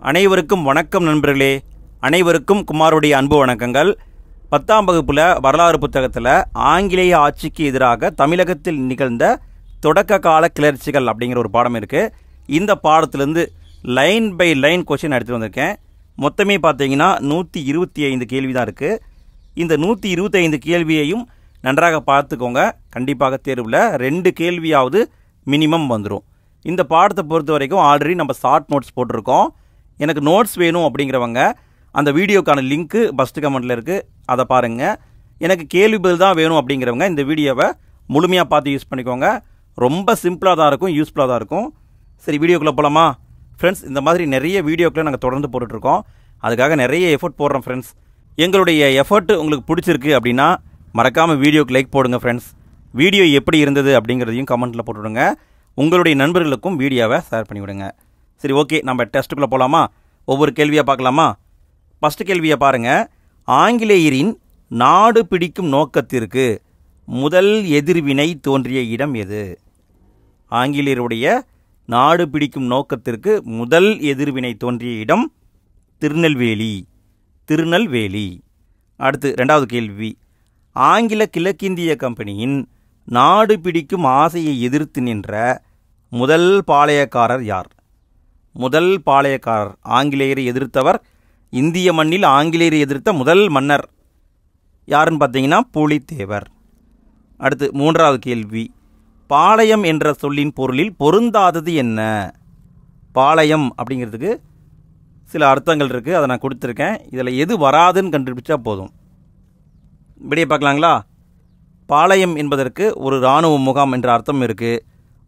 அனைவருக்கும் வணக்கம் நண்பர்களே. அனைவருக்கும் குமாருடைய அன்பு வணக்கங்கள். 10ஆம் வகுப்பில் வரலாறு புத்தகத்தில் ஆங்கிலேய ஆட்சிக்கு எதிராக தமிழகத்தில் நிகழ்ந்த தொடக்க கால கிளர்ச்சிகள் அப்படிங்கிற ஒரு பாடம் இருக்குது. இந்த பாடத்திலேருந்து லைன் பை லைன் கொஸ்டின் எடுத்துகிட்டு வந்திருக்கேன். மொத்தமே பார்த்தீங்கன்னா 125 கேள்வி தான் இருக்குது. இந்த 125 கேள்வியையும் நன்றாக பார்த்துக்கோங்க. கண்டிப்பாக தேர்வில் 2 கேள்வியாவது மினிமம் வந்துடும். இந்த பாடத்தை பொறுத்த வரைக்கும் ஆல்ரெடி நம்ம ஷார்ட் நோட்ஸ் போட்டிருக்கோம். எனக்கு நோட்ஸ் வேணும் அப்படிங்கிறவங்க அந்த வீடியோக்கான லிங்க்கு ஃபஸ்ட்டு கமெண்ட்டில் இருக்குது, அதை பாருங்கள். எனக்கு கேள்வி பதில் தான் வேணும் அப்படிங்கிறவங்க இந்த வீடியோவை முழுமையாக பார்த்து யூஸ் பண்ணிக்கோங்க. ரொம்ப சிம்பிளாக தான் இருக்கும், யூஸ்ஃபுல்லாக தான் இருக்கும். சரி, வீடியோக்குள்ளே போகலாமா ஃப்ரெண்ட்ஸ்? இந்த மாதிரி நிறைய வீடியோக்களை நாங்கள் தொடர்ந்து போட்டுட்ருக்கோம். அதுக்காக நிறைய எஃபர்ட் போடுறோம் ஃப்ரெண்ட்ஸ். எங்களுடைய எஃபர்ட் உங்களுக்கு பிடிச்சிருக்கு அப்படின்னா மறக்காமல் வீடியோக்கு லைக் போடுங்க ஃப்ரெண்ட்ஸ். வீடியோ எப்படி இருந்தது அப்படிங்கிறதையும் கமெண்ட்டில் போட்டுவிடுங்க. உங்களுடைய நண்பர்களுக்கும் வீடியோவை ஷேர் பண்ணிவிடுங்க. சரி, ஓகே, நம்ம டெஸ்ட்டுக்குள்ளே போகலாமா? ஒவ்வொரு கேள்வியாக பார்க்கலாமா? ஃபஸ்ட்டு கேள்வியை பாருங்கள். ஆங்கிலேயரின் நாடு பிடிக்கும் நோக்கத்திற்கு முதல் எதிர்வினை தோன்றிய இடம் எது? ஆங்கிலேயருடைய நாடு பிடிக்கும் நோக்கத்திற்கு முதல் எதிர்வினை தோன்றிய இடம் திருநெல்வேலி. திருநெல்வேலி. அடுத்து 2வது கேள்வி. ஆங்கில கிழக்கிந்திய கம்பெனியின் நாடு பிடிக்கும் ஆசையை எதிர்த்து நின்ற முதல் பாளையக்காரர் யார்? முதல் பாளையக்காரர், ஆங்கிலேயரை எதிர்த்தவர், இந்திய மண்ணில் ஆங்கிலேயரை எதிர்த்த முதல் மன்னர் யாருன்னு பார்த்தீங்கன்னா பூலித்தேவர். அடுத்து 3வது கேள்வி. பாளையம் என்ற சொல்லின் பொருளில் பொருந்தாதது என்ன? பாளையம் அப்படிங்கிறதுக்கு சில அர்த்தங்கள் இருக்குது, அதை நான் கொடுத்துருக்கேன். இதில் எது வராதுன்னு கண்டுபிடிச்சா போதும். இப்படியே பார்க்கலாங்களா? பாளையம் என்பதற்கு ஒரு இராணுவ முகாம் என்ற அர்த்தம் இருக்குது,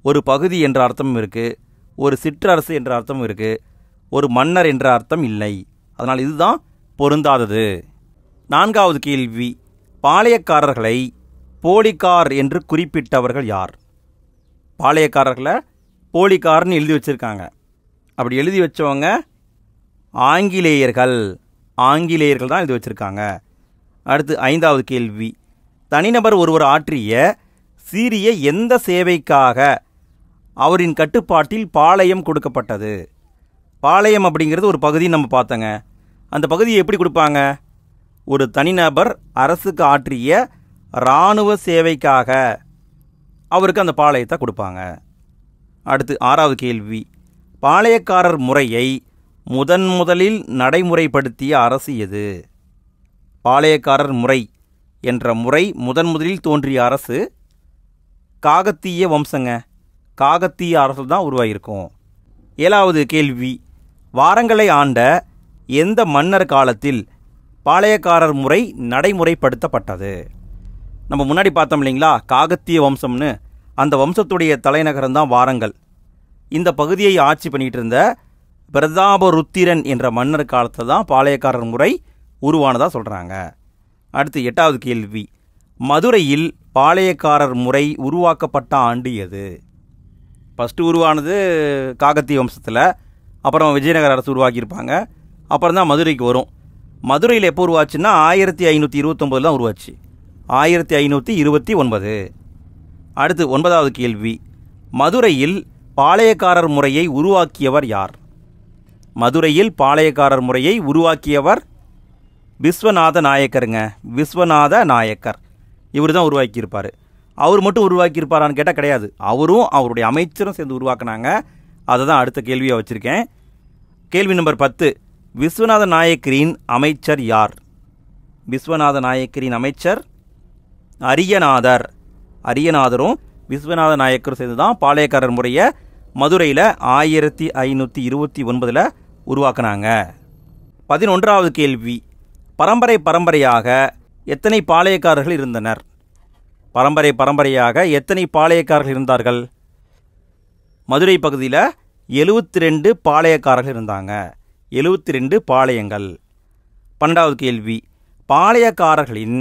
ஒரு பகுதி என்ற அர்த்தம் இருக்குது, ஒரு சிற்றரசு என்ற அர்த்தம் இருக்குது, ஒரு மன்னர் என்ற அர்த்தம் இல்லை. அதனால் இதுதான் பொருந்தாதது. 4வது கேள்வி. பாளையக்காரர்களை போலிக்கார் என்று குறிப்பிட்டவர்கள் யார்? பாளையக்காரர்களை போலிக்கார்னு எழுதி வச்சுருக்காங்க. அப்படி எழுதி வச்சவங்க ஆங்கிலேயர்கள். ஆங்கிலேயர்கள் தான் எழுதி வச்சுருக்காங்க. அடுத்து 5வது கேள்வி. தனிநபர் ஒருவர் ஆற்றிய சீரிய எந்த சேவைக்காக அவரின் கட்டுப்பாட்டில் பாளையம் கொடுக்கப்பட்டது? பாளையம் அப்படிங்கிறது ஒரு பகுதி நம்ம பார்த்தோங்க. அந்த பகுதியை எப்படி கொடுப்பாங்க? ஒரு தனிநபர் அரசுக்கு ஆற்றிய இராணுவ சேவைக்காக அவருக்கு அந்த பாளையத்தை கொடுப்பாங்க. அடுத்து 6வது கேள்வி. பாளையக்காரர் முறையை முதலில் நடைமுறைப்படுத்திய அரசு எது? பாளையக்காரர் முறை என்ற முறை முதலில் தோன்றிய அரசு காகத்திய வம்சங்க. காகத்திய அரசு தான் உருவாகியிருக்கும். 7வது கேள்வி. வாரங்களை ஆண்ட எந்த மன்னர் காலத்தில் பாளையக்காரர் முறை நடைமுறைப்படுத்தப்பட்டது? நம்ம முன்னாடி பார்த்தோம் இல்லைங்களா, காகத்திய வம்சம்னு. அந்த வம்சத்துடைய தலைநகரம் தான் வாரங்கள். இந்த பகுதியை ஆட்சி பண்ணிகிட்டு இருந்த பிரதாபருத்திரன் என்ற மன்னர் காலத்தில் தான் பாளையக்காரர் முறை உருவானதாக சொல்கிறாங்க. அடுத்து 8வது கேள்வி. மதுரையில் பாளையக்காரர் முறை உருவாக்கப்பட்ட ஆண்டு எது? ஃபஸ்ட்டு உருவானது காகத்திய வம்சத்தில், அப்புறம் விஜயநகர அரசு உருவாக்கியிருப்பாங்க, அப்புறம் தான் மதுரைக்கு வரும். மதுரையில் எப்போ உருவாச்சுன்னா 1529 தான் உருவாச்சு. 1529. அடுத்து 9வது கேள்வி. மதுரையில் பாளையக்காரர் முறையை உருவாக்கியவர் யார்? மதுரையில் பாளையக்காரர் முறையை உருவாக்கியவர் விஸ்வநாத நாயக்கருங்க. விஸ்வநாத நாயக்கர் இவர் தான் உருவாக்கியிருப்பார். அவர் மட்டும் உருவாக்கியிருப்பாரான்னு கேட்டால் கிடையாது. அவரும் அவருடைய அமைச்சரும் சேர்ந்து உருவாக்குனாங்க. அதை தான் அடுத்த கேள்வியாக வச்சுருக்கேன். கேள்வி நம்பர் 10. விஸ்வநாத நாயக்கரின் அமைச்சர் யார்? விஸ்வநாத நாயக்கரின் அமைச்சர் அரியநாதர். அரியநாதரும் விஸ்வநாத நாயக்கரும் சேர்ந்து தான் பாளையக்காரர் முறையை மதுரையில் 1529 உருவாக்குனாங்க. 11வது கேள்வி. பரம்பரையாக எத்தனை பாளையக்காரர்கள் இருந்தனர்? பரம்பரையாக எத்தனை பாளையக்காரர்கள் இருந்தார்கள்? மதுரை பகுதியில் 72 பாளையக்காரர்கள் இருந்தாங்க. 72 பாளையங்கள். 12வது கேள்வி. பாளையக்காரர்களின்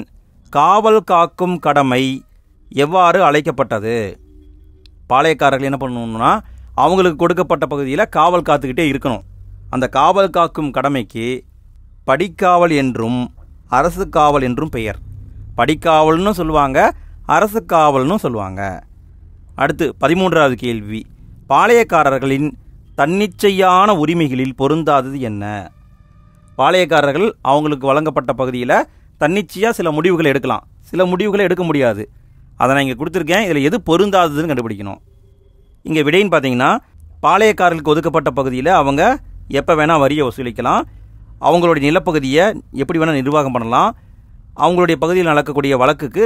காவல் காக்கும் கடமை எவ்வாறு அழைக்கப்பட்டது? பாளையக்காரர்கள் என்ன பண்ணணும்னா, அவங்களுக்கு கொடுக்கப்பட்ட பகுதியில் காவல் காத்துக்கிட்டே இருக்கணும். அந்த காவல் காக்கும் கடமைக்கு படிக்காவல் என்றும் அரசு காவல் என்றும் பெயர். படிக்காவல்னு சொல்லுவாங்க, அரசு காவல்னு சொல்லுவாங்க. அடுத்து 13வது கேள்வி. பாளையக்காரர்களின் தன்னிச்சையான உரிமைகளில் பொருந்தாதது என்ன? பாளையக்காரர்கள் அவங்களுக்கு வழங்கப்பட்ட பகுதியில் தன்னிச்சையாக சில முடிவுகளை எடுக்கலாம், சில முடிவுகளை எடுக்க முடியாது. அதை நான் இங்கே கொடுத்துருக்கேன். இதில் எது பொருந்தாததுன்னு கண்டுபிடிக்கணும். இங்கே விடைன்னு பார்த்தீங்கன்னா, பாளையக்காரர்களுக்கு ஒதுக்கப்பட்ட பகுதியில் அவங்க எப்போ வேணால் வரியை வசூலிக்கலாம், அவங்களுடைய நிலப்பகுதியை எப்படி வேணால் நிர்வாகம் பண்ணலாம், அவங்களுடைய பகுதியில் நடக்கக்கூடிய வழக்குக்கு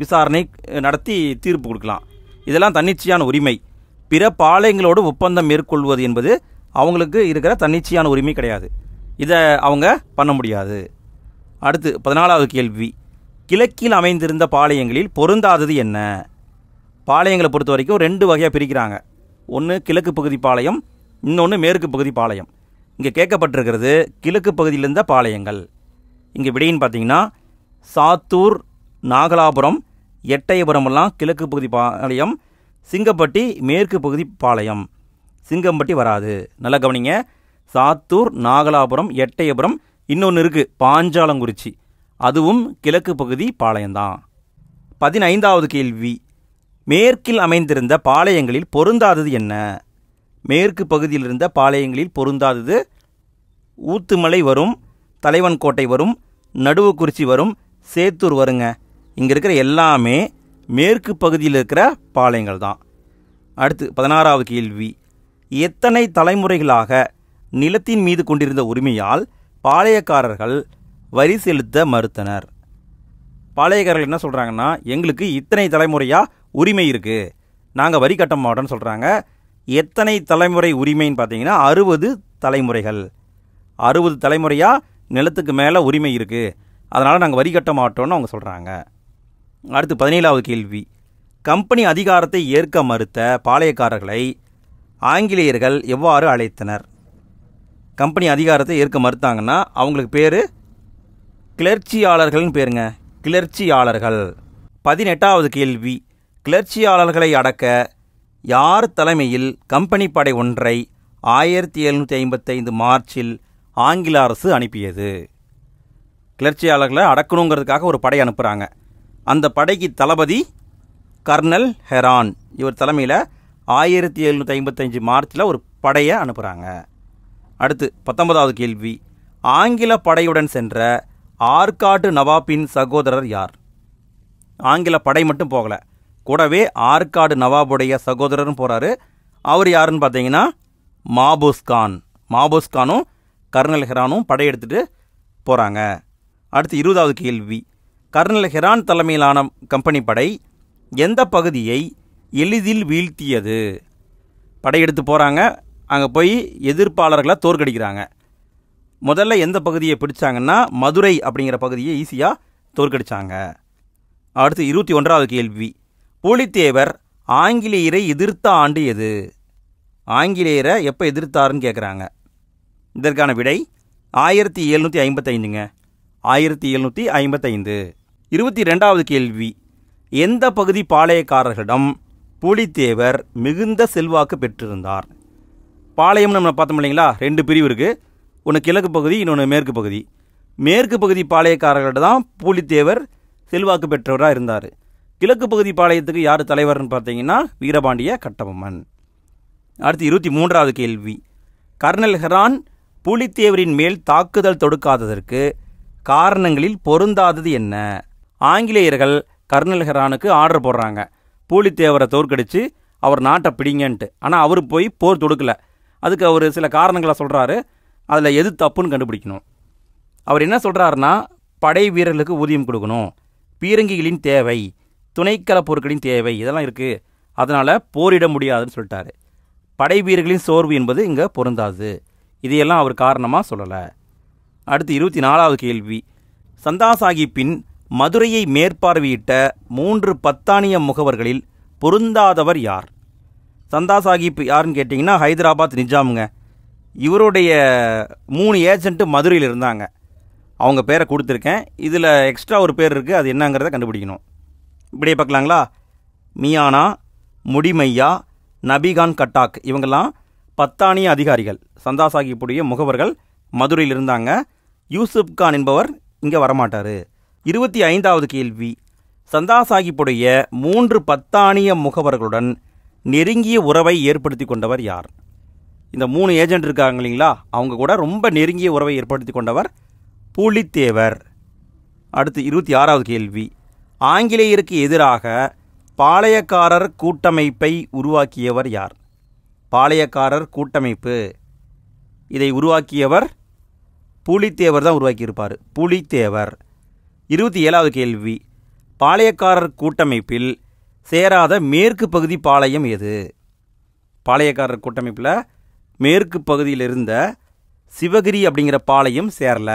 விசாரணை நடத்தி தீர்ப்பு கொடுக்கலாம். இதெல்லாம் தன்னிச்சையான உரிமை. பிற பாளையங்களோடு ஒப்பந்தம் மேற்கொள்வது என்பது அவங்களுக்கு இருக்கிற தன்னிச்சையான உரிமை கிடையாது. இதை அவங்க பண்ண முடியாது. அடுத்து 14வது கேள்வி, கிழக்கில் அமைந்திருந்த பாளையங்களில் பொருந்தாதது என்ன? பாளையங்களை பொறுத்த வரைக்கும் 2 வகையாக பிரிக்கிறாங்க. ஒன்று கிழக்கு பகுதி பாளையம், இன்னொன்று மேற்கு பகுதி பாளையம். இங்கே கேட்கப்பட்டிருக்கிறது கிழக்கு பகுதியில் இருந்த பாளையங்கள். இங்கே விடைன்னு பார்த்தீங்கன்னா, சாத்தூர், நாகலாபுரம், எட்டயபுரமெல்லாம் கிழக்கு பகுதி பாளையம், சிங்கம்பட்டி மேற்கு பகுதி பாளையம். சிங்கம்பட்டி வராது. நல்லா கவனிங்க. சாத்தூர், நாகலாபுரம், எட்டயபுரம், இன்னொன்று இருக்குது பாஞ்சாலங்குறிச்சி, அதுவும் கிழக்கு பகுதி பாளையம்தான். 15வது கேள்வி, மேற்கில் அமைந்திருந்த பாளையங்களில் பொருந்தாதது என்ன? மேற்கு பகுதியில் இருந்த பாளையங்களில் பொருந்தாதது ஊத்துமலை வரும், தலைவன்கோட்டை வரும், நடுவுக்குறிச்சி வரும், சேத்தூர் வருங்க. இங்கே இருக்கிற எல்லாமே மேற்கு பகுதியில் இருக்கிற பாளையங்கள் தான். அடுத்து 16வது கேள்வி, எத்தனை தலைமுறைகளாக நிலத்தின் மீது கொண்டிருந்த உரிமையால் பாளையக்காரர்கள் வரி செலுத்த மறுத்தனர்? பாளையக்காரர்கள் என்ன சொல்கிறாங்கன்னா, எங்களுக்கு இத்தனை தலைமுறையாக உரிமை இருக்குது, நாங்கள் வரி கட்ட மாட்டோம்னு சொல்கிறாங்க. எத்தனை தலைமுறை உரிமைன்னு பார்த்தீங்கன்னா 60 தலைமுறைகள். 60 தலைமுறையாக நிலத்துக்கு மேலே உரிமை இருக்குது, அதனால் நாங்கள் வரி கட்ட மாட்டோம்னு அவங்க சொல்கிறாங்க. அடுத்து 17வது கேள்வி, கம்பெனி அதிகாரத்தை ஏற்க மறுத்த பாளையக்காரர்களை ஆங்கிலேயர்கள் எவ்வாறு அழைத்தனர்? கம்பெனி அதிகாரத்தை ஏற்க மறுத்தாங்கன்னா அவங்களுக்கு பேர் கிளர்ச்சியாளர்கள்னு பேருங்க, கிளர்ச்சியாளர்கள். 18வது கேள்வி, கிளர்ச்சியாளர்களை அடக்க யார் தலைமையில் கம்பெனி படை ஒன்றை 1755 மார்ச்சில் ஆங்கில அரசு அனுப்பியது? கிளர்ச்சியாளர்களை அடக்கணுங்கிறதுக்காக ஒரு படை அனுப்புகிறாங்க. அந்த படைக்கு தளபதி கர்னல் ஹெரான். இவர் தலைமையில் 1755 மார்ச்சில் ஒரு படையை அனுப்புகிறாங்க. அடுத்து 19வது கேள்வி, ஆங்கில படையுடன் சென்ற ஆற்காட்டு நவாப்பின் சகோதரர் யார்? ஆங்கில படை மட்டும் போகலை, கூடவே ஆற்காடு நவாபுடைய சகோதரரும் போகிறாரு. அவர் யாருன்னு பார்த்தீங்கன்னா மாபூஸ் கான். மாபூஸ் கானும் கர்னல் ஹெரானும் படையெடுத்துட்டு போகிறாங்க. அடுத்து 20வது கேள்வி, கர்னல் ஹெரான் தலைமையிலான கம்பெனி படை எந்த பகுதியை எளிதில் வீழ்த்தியது? படையெடுத்து போகிறாங்க, அங்கே போய் எதிர்ப்பாளர்களை தோற்கடிக்கிறாங்க. முதல்ல எந்த பகுதியை பிடிச்சாங்கன்னா மதுரை அப்படிங்கிற பகுதியை ஈஸியாக தோற்கடித்தாங்க. அடுத்து 21வது கேள்வி, பூலித்தேவர் ஆங்கிலேயரை எதிர்த்த ஆண்டு எது? ஆங்கிலேயரை எப்போ எதிர்த்தாருன்னு கேட்குறாங்க. இதற்கான விடை 1755ங்க, 1755. 22வது கேள்வி, எந்த பகுதி பாளையக்காரர்களிடம் பூலித்தேவர் மிகுந்த செல்வாக்கு பெற்றிருந்தார்? பாளையம் நம்ம பார்த்தோம் இல்லைங்களா, 2 பிரிவு இருக்குது. ஒன்று கிழக்கு பகுதி, இன்னொன்று மேற்கு பகுதி. மேற்கு பகுதி பாளையக்காரர்கள்ட்ட தான் பூலித்தேவர் செல்வாக்கு பெற்றவராக இருந்தார். கிழக்கு பகுதி பாளையத்துக்கு யார் தலைவர்னு பார்த்தீங்கன்னா வீரபாண்டிய கட்டபொம்மன். அடுத்து 23வது கேள்வி, கர்னல் ஹெரான் பூலித்தேவரின் மேல் தாக்குதல் தொடுக்காததற்கு காரணங்களில் பொருந்தாதது என்ன? ஆங்கிலேயர்கள் கர்னல் ஹெரானுக்கு ஆர்டர் போடுறாங்க, பூலித்தேவரை தோற்கடித்து அவர் நாட்டை பிடிங்கன்ட்டு. ஆனால் அவர் போய் போர் தொடுக்கலை. அதுக்கு அவர் சில காரணங்களை சொல்கிறாரு. அதில் எது தப்புன்னு கண்டுபிடிக்கணும். அவர் என்ன சொல்கிறாருன்னா, படை வீரர்களுக்கு ஊதியம் கொடுக்கணும், பீரங்கிகளின் தேவை, துணைக்கல பொருட்களின் தேவை, இதெல்லாம் இருக்குது, அதனால் போரிட முடியாதுன்னு சொல்லிட்டாரு. படை வீரர்களின் சோர்வு என்பது இங்கே பொருந்தாது. இதையெல்லாம் அவர் காரணமாக சொல்லலை. அடுத்து 24வது கேள்வி, சந்தா சாஹிப்பின் மதுரையை மேற்பார்வையிட்ட 3 பத்தானிய முகவர்களில் பொருந்தாதவர் யார்? சந்தா சாஹிப் யாருன்னு கேட்டிங்கன்னா ஹைதராபாத் நிஜாமுங்க. இவருடைய 3 ஏஜென்ட்டு மதுரையில் இருந்தாங்க. அவங்க பேரை கொடுத்துருக்கேன். இதில் எக்ஸ்ட்ரா ஒரு பேர் இருக்குது, அது என்னங்கிறத கண்டுபிடிக்கணும். இப்படியே பார்க்கலாங்களா? மியானா, முடிமையா, நபிகான் கட்டாக், இவங்கெல்லாம் பத்தானிய அதிகாரிகள். சந்தா சாஹிப்புடைய முகவர்கள் மதுரையில் இருந்தாங்க. யூசுப் கான் என்பவர் இங்கே வரமாட்டார். 25வது கேள்வி, சந்தா சாஹிப்புடைய 3 பத்தானிய முகவர்களுடன் நெருங்கிய உறவை ஏற்படுத்தி கொண்டவர் யார்? இந்த 3 ஏஜென்ட் இருக்காங்க இல்லைங்களா, அவங்க கூட ரொம்ப நெருங்கிய உறவை ஏற்படுத்தி கொண்டவர் பூலித்தேவர். அடுத்து 26வது கேள்வி. ஆங்கிலேயருக்கு எதிராக பாளையக்காரர் கூட்டமைப்பை உருவாக்கியவர் யார்? பாளையக்காரர் கூட்டமைப்பு, இதை உருவாக்கியவர் பூலித்தேவர் தான் உருவாக்கியிருப்பார். பூலித்தேவர். 27வது கேள்வி. பாளையக்காரர் கூட்டமைப்பில் சேராத மேற்கு பகுதி பாளையம் எது? பாளையக்காரர் கூட்டமைப்பில் மேற்கு பகுதியில் இருந்த சிவகிரி அப்படிங்கிற பாளையம் சேரல.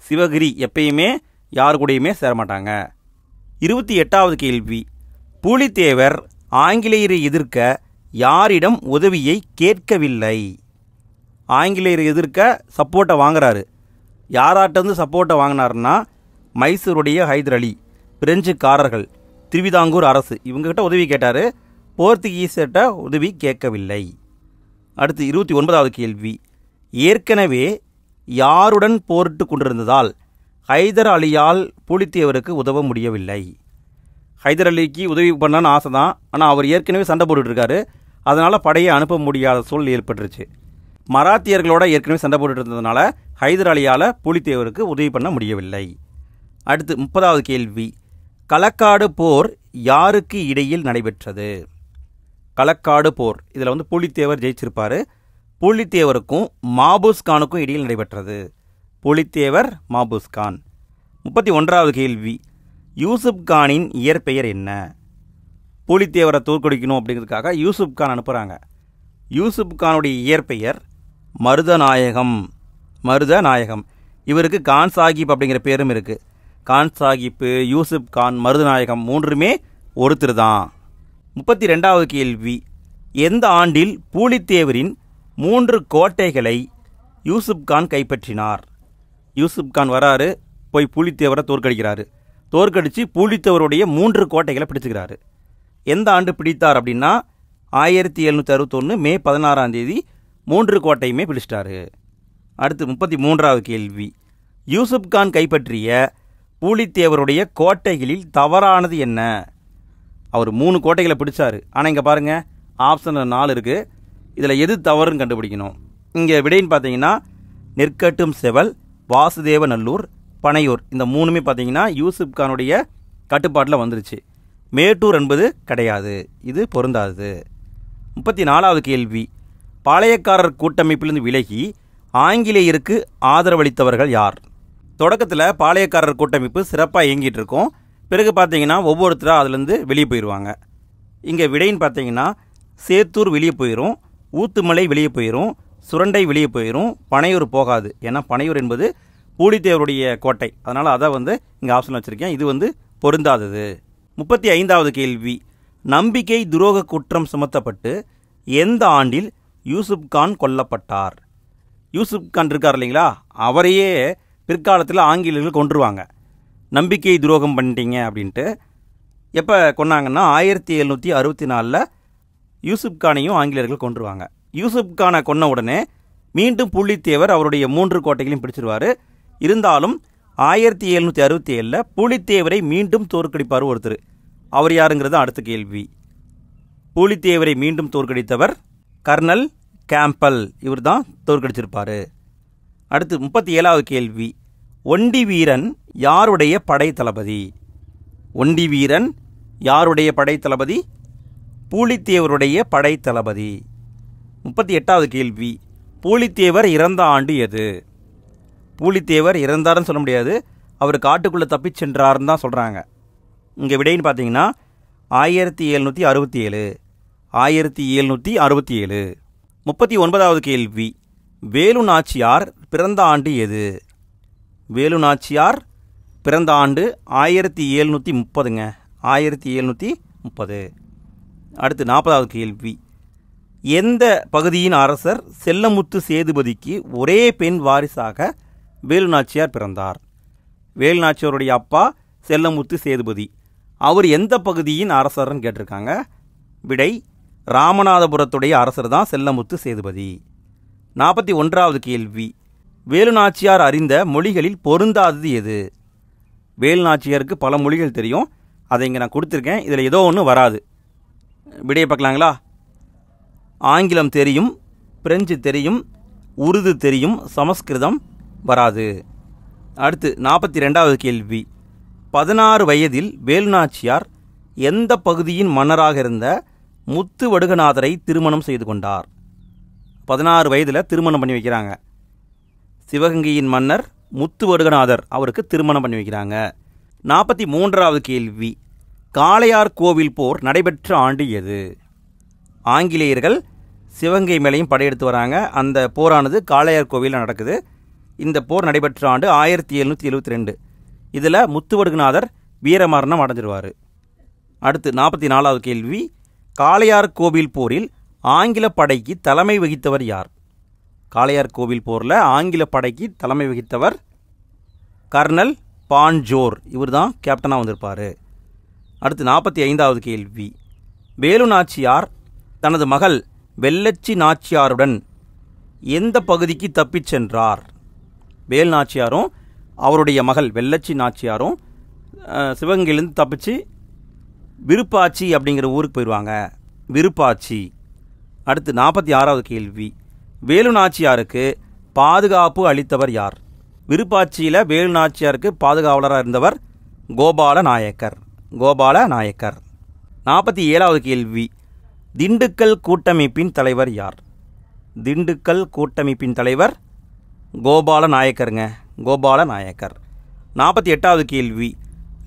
சிவகிரி எப்பயுமே யார் கூடயுமே சேரமாட்டாங்க. 28வது கேள்வி. பூலித்தேவர் ஆங்கிலேயரை எதிர்க்க யாரிடம் உதவியை கேட்கவில்லை? ஆங்கிலேயரை எதிர்க்க சப்போர்ட்டை வாங்குறாரு. யாராட்ட வந்து சப்போர்ட்டை வாங்கினாருன்னா மைசூருடைய ஹைதர் அலி, பிரெஞ்சுக்காரர்கள், திருவிதாங்கூர் அரசு, இவங்ககிட்ட உதவி கேட்டார். போர்த்துகீசிட்ட உதவி கேட்கவில்லை. அடுத்து 29வது கேள்வி. ஏற்கனவே யாருடன் போரிட்டு கொண்டிருந்ததால் ஹைதர் அலியால் பூலித்தேவருக்கு உதவ முடியவில்லை? ஹைதர் அலிக்கு உதவி பண்ணான்னு ஆசை தான், ஆனால் அவர் ஏற்கனவே சண்டை போட்டுட்ருக்காரு. அதனால் படையை அனுப்ப முடியாத சூழல் ஏற்பட்டுருச்சு. மராத்தியர்களோட ஏற்கனவே சண்டை போட்டுட்டு இருந்ததுனால ஹைதர் அலியால் பூலித்தேவருக்கு உதவி பண்ண முடியவில்லை. அடுத்து 30வது கேள்வி. களக்காடு போர் யாருக்கு இடையில் நடைபெற்றது? களக்காடு போர், இதில் வந்து பூலித்தேவர் ஜெயிச்சிருப்பார். பூலித்தேவருக்கும் மாபூஸ் கானுக்கும் இடையில் நடைபெற்றது. பூலித்தேவர், மாபூஸ் கான். 31வது கேள்வி. யூசுப் கானின் இயற்பெயர் என்ன? பூலித்தேவரை தோற்கடிக்கணும் அப்படிங்கிறதுக்காக யூசுப் கான் அனுப்புகிறாங்க. யூசுப் கானுடைய இயற்பெயர் மருதநாயகம். மருதநாயகம். இவருக்கு கான் சாஹிப் அப்படிங்கிற பேரும் இருக்குது. கான் சாஹிப்பு, யூசுப் கான், மருதநாயகம் மூன்றுமே ஒருத்தர் தான். 32வது கேள்வி. எந்த ஆண்டில் பூலித்தேவரின் 3 கோட்டைகளை யூசுப் கான் கைப்பற்றினார்? யூசுப் கான் வராரு, போய் பூலித்தேவரை தோற்கடிக்கிறாரு. தோற்கடித்து பூலித்தேவருடைய 3 கோட்டைகளை பிடிச்சுக்கிறாரு. எந்த ஆண்டு பிடித்தார் அப்படின்னா 1761 மே 16ஆம் தேதி 3 கோட்டையுமே பிடிச்சிட்டாரு. அடுத்து 33வது கேள்வி. யூசுப் கான் கைப்பற்றிய பூலித்தேவருடைய கோட்டைகளில் தவறானது என்ன? அவர் 3 கோட்டைகளை பிடிச்சாரு. ஆனால் இங்கே பாருங்கள், ஆப்ஷன் 4 இருக்குது. இதில் எது தவறுன்னு கண்டுபிடிக்கணும். இங்கே விடைன்னு பார்த்தீங்கன்னா நெற்கட்டும் செவல், வாசுதேவ நல்லூர், பனையூர், இந்த 3மே பார்த்தீங்கன்னா யூசுப் கானுடைய கட்டுப்பாட்டில் வந்துருச்சு. மேட்டூர் என்பது கிடையாது, இது பொருந்தாது. 34வது கேள்வி. பாளையக்காரர் கூட்டமைப்பிலிருந்து விலகி ஆங்கிலேயருக்கு ஆதரவளித்தவர்கள் யார்? தொடக்கத்தில் பாளையக்காரர் கூட்டமைப்பு சிறப்பாக இயங்கிட்டு இருக்கும். பிறகு பார்த்தீங்கன்னா ஒவ்வொருத்தராக அதுலேருந்து வெளியே போயிடுவாங்க. இங்கே விடைன்னு பார்த்தீங்கன்னா சேத்தூர் வெளியே போயிடும், ஊத்துமலை வெளியே போயிடும், சுரண்டை வெளியே போயிடும், பனையூர் போகாது. ஏன்னா பனையூர் என்பது பூலித்தேவருடைய கோட்டை. அதனால் அதை வந்து இங்கே ஆப்ஷன் வச்சுருக்கேன். இது வந்து பொருந்தாதது. 35வது கேள்வி. நம்பிக்கை துரோக குற்றம் சுமத்தப்பட்டு எந்த ஆண்டில் யூசுப் கான் கொல்லப்பட்டார்? யூசுப் கான் இருக்கார் இல்லைங்களா, அவரையே பிற்காலத்தில் ஆங்கிலேயர்கள் கொன்றுவாங்க. நம்பிக்கை துரோகம் பண்ணிட்டீங்க அப்படின்ட்டு. எப்போ கொன்னாங்கன்னா 1764 யூசுப் கானையும் ஆங்கிலேயர்கள் கொன்றுவாங்க. யூசுப் கானை கொன்ன உடனே மீண்டும் பூலித்தேவர் அவருடைய 3 கோட்டைகளையும் பிடிச்சிருவார். இருந்தாலும் 1767 பூலித்தேவரை மீண்டும் தோற்கடிப்பார் ஒருத்தர். அவர் யாருங்கிறது அடுத்த கேள்வி. பூலித்தேவரை மீண்டும் தோற்கடித்தவர் கர்னல் கேம்பல். இவர் தான் தோற்கடிச்சிருப்பார். அடுத்து 37வது கேள்வி. ஒண்டி வீரன் யாருடைய படை தளபதி? ஒண்டி வீரன் யாருடைய படை தளபதி? பூலித்தேவருடைய படை தளபதி. 38வது கேள்வி. பூலித்தேவர் இறந்த ஆண்டு எது? பூலித்தேவர் இறந்தாருன்னு சொல்ல முடியாது, அவர் காட்டுக்குள்ளே தப்பிச் சென்றாருன்னு தான் சொல்கிறாங்க. இங்கே விடைன்னு பார்த்தீங்கன்னா 1767. 1767. 39வது கேள்வி. வேலு நாச்சியார் பிறந்த ஆண்டு எது? வேலு நாச்சியார் பிறந்த ஆண்டு 1730ங்க. 1730. அடுத்து 40வது கேள்வி. எந்த பகுதியின் அரசர் செல்லமுத்து சேதுபதிக்கு ஒரே பெண் வாரிசாக வேலு நாச்சியார் பிறந்தார்? வேலு நாச்சியாருடைய அப்பா செல்லமுத்து சேதுபதி. அவர் எந்த பகுதியின் அரசர்னு கேட்டிருக்காங்க. விடை ராமநாதபுரத்துடைய அரசர் தான் செல்லமுத்து சேதுபதி. 41வது கேள்வி. வேலு நாச்சியார் அறிந்த மொழிகளில் பொருந்தாதது எது? வேலு நாச்சியாருக்கு பல மொழிகள் தெரியும், அதை இங்கே நான் கொடுத்துருக்கேன். இதில் ஏதோ ஒன்று வராது. விடையை பார்க்கலாங்களா? ஆங்கிலம் தெரியும், பிரெஞ்சு தெரியும், உருது தெரியும், சமஸ்கிருதம் வராது. அடுத்து 42வது கேள்வி. 16 வயதில் வேலுநாச்சியார் எந்த பகுதியின் மன்னராக இருந்த முத்து வடுகநாதரை திருமணம் செய்து கொண்டார்? 16 வயதில் திருமணம் பண்ணி வைக்கிறாங்க. சிவகங்கையின் மன்னர் முத்து வடுகநாதர், அவருக்கு திருமணம் பண்ணி வைக்கிறாங்க. 43வது கேள்வி. காளையார் கோவில் போர் நடைபெற்ற ஆண்டு எது? ஆங்கிலேயர்கள் சிவகங்கை மேலையும் படையெடுத்து வராங்க. அந்த போரானது காளையார் கோவிலில் நடக்குது. இந்த போர் நடைபெற்ற ஆண்டு 1772. இதில் முத்துவடுகநாதர் வீரமரணம் அடைஞ்சிருவார். அடுத்து 44வது கேள்வி. காளையார் கோவில் போரில் ஆங்கில படைக்கு தலைமை வகித்தவர் யார்? காளையார் கோவில் போரில் ஆங்கில படைக்கு தலைமை வகித்தவர் கர்னல் பான்ஜோர். இவர் தான் கேப்டனாக வந்திருப்பார். அடுத்து 45வது கேள்வி. வேலுநாச்சியார் தனது மகள் வெள்ளச்சி நாச்சியாருடன் எந்த பகுதிக்கு தப்பிச் சென்றார்? வேலுநாச்சியாரும் அவருடைய மகள் வெள்ளச்சி நாச்சியாரும் சிவகங்கையிலேருந்து தப்பிச்சு விருப்பாச்சி அப்படிங்கிற ஊருக்கு போயிடுவாங்க. விருப்பாச்சி. அடுத்து 46வது கேள்வி. வேலுநாச்சியாருக்கு பாதுகாப்பு அளித்தவர் யார்? விருப்பாட்சியில் வேலுநாச்சியாருக்கு பாதுகாவலராக இருந்தவர் கோபால நாயக்கர். கோபால நாயக்கர். 47வது கேள்வி. திண்டுக்கல் கூட்டமைப்பின் தலைவர் யார்? திண்டுக்கல் கூட்டமைப்பின் தலைவர் கோபால நாயக்கருங்க. கோபால நாயக்கர். 48வது கேள்வி.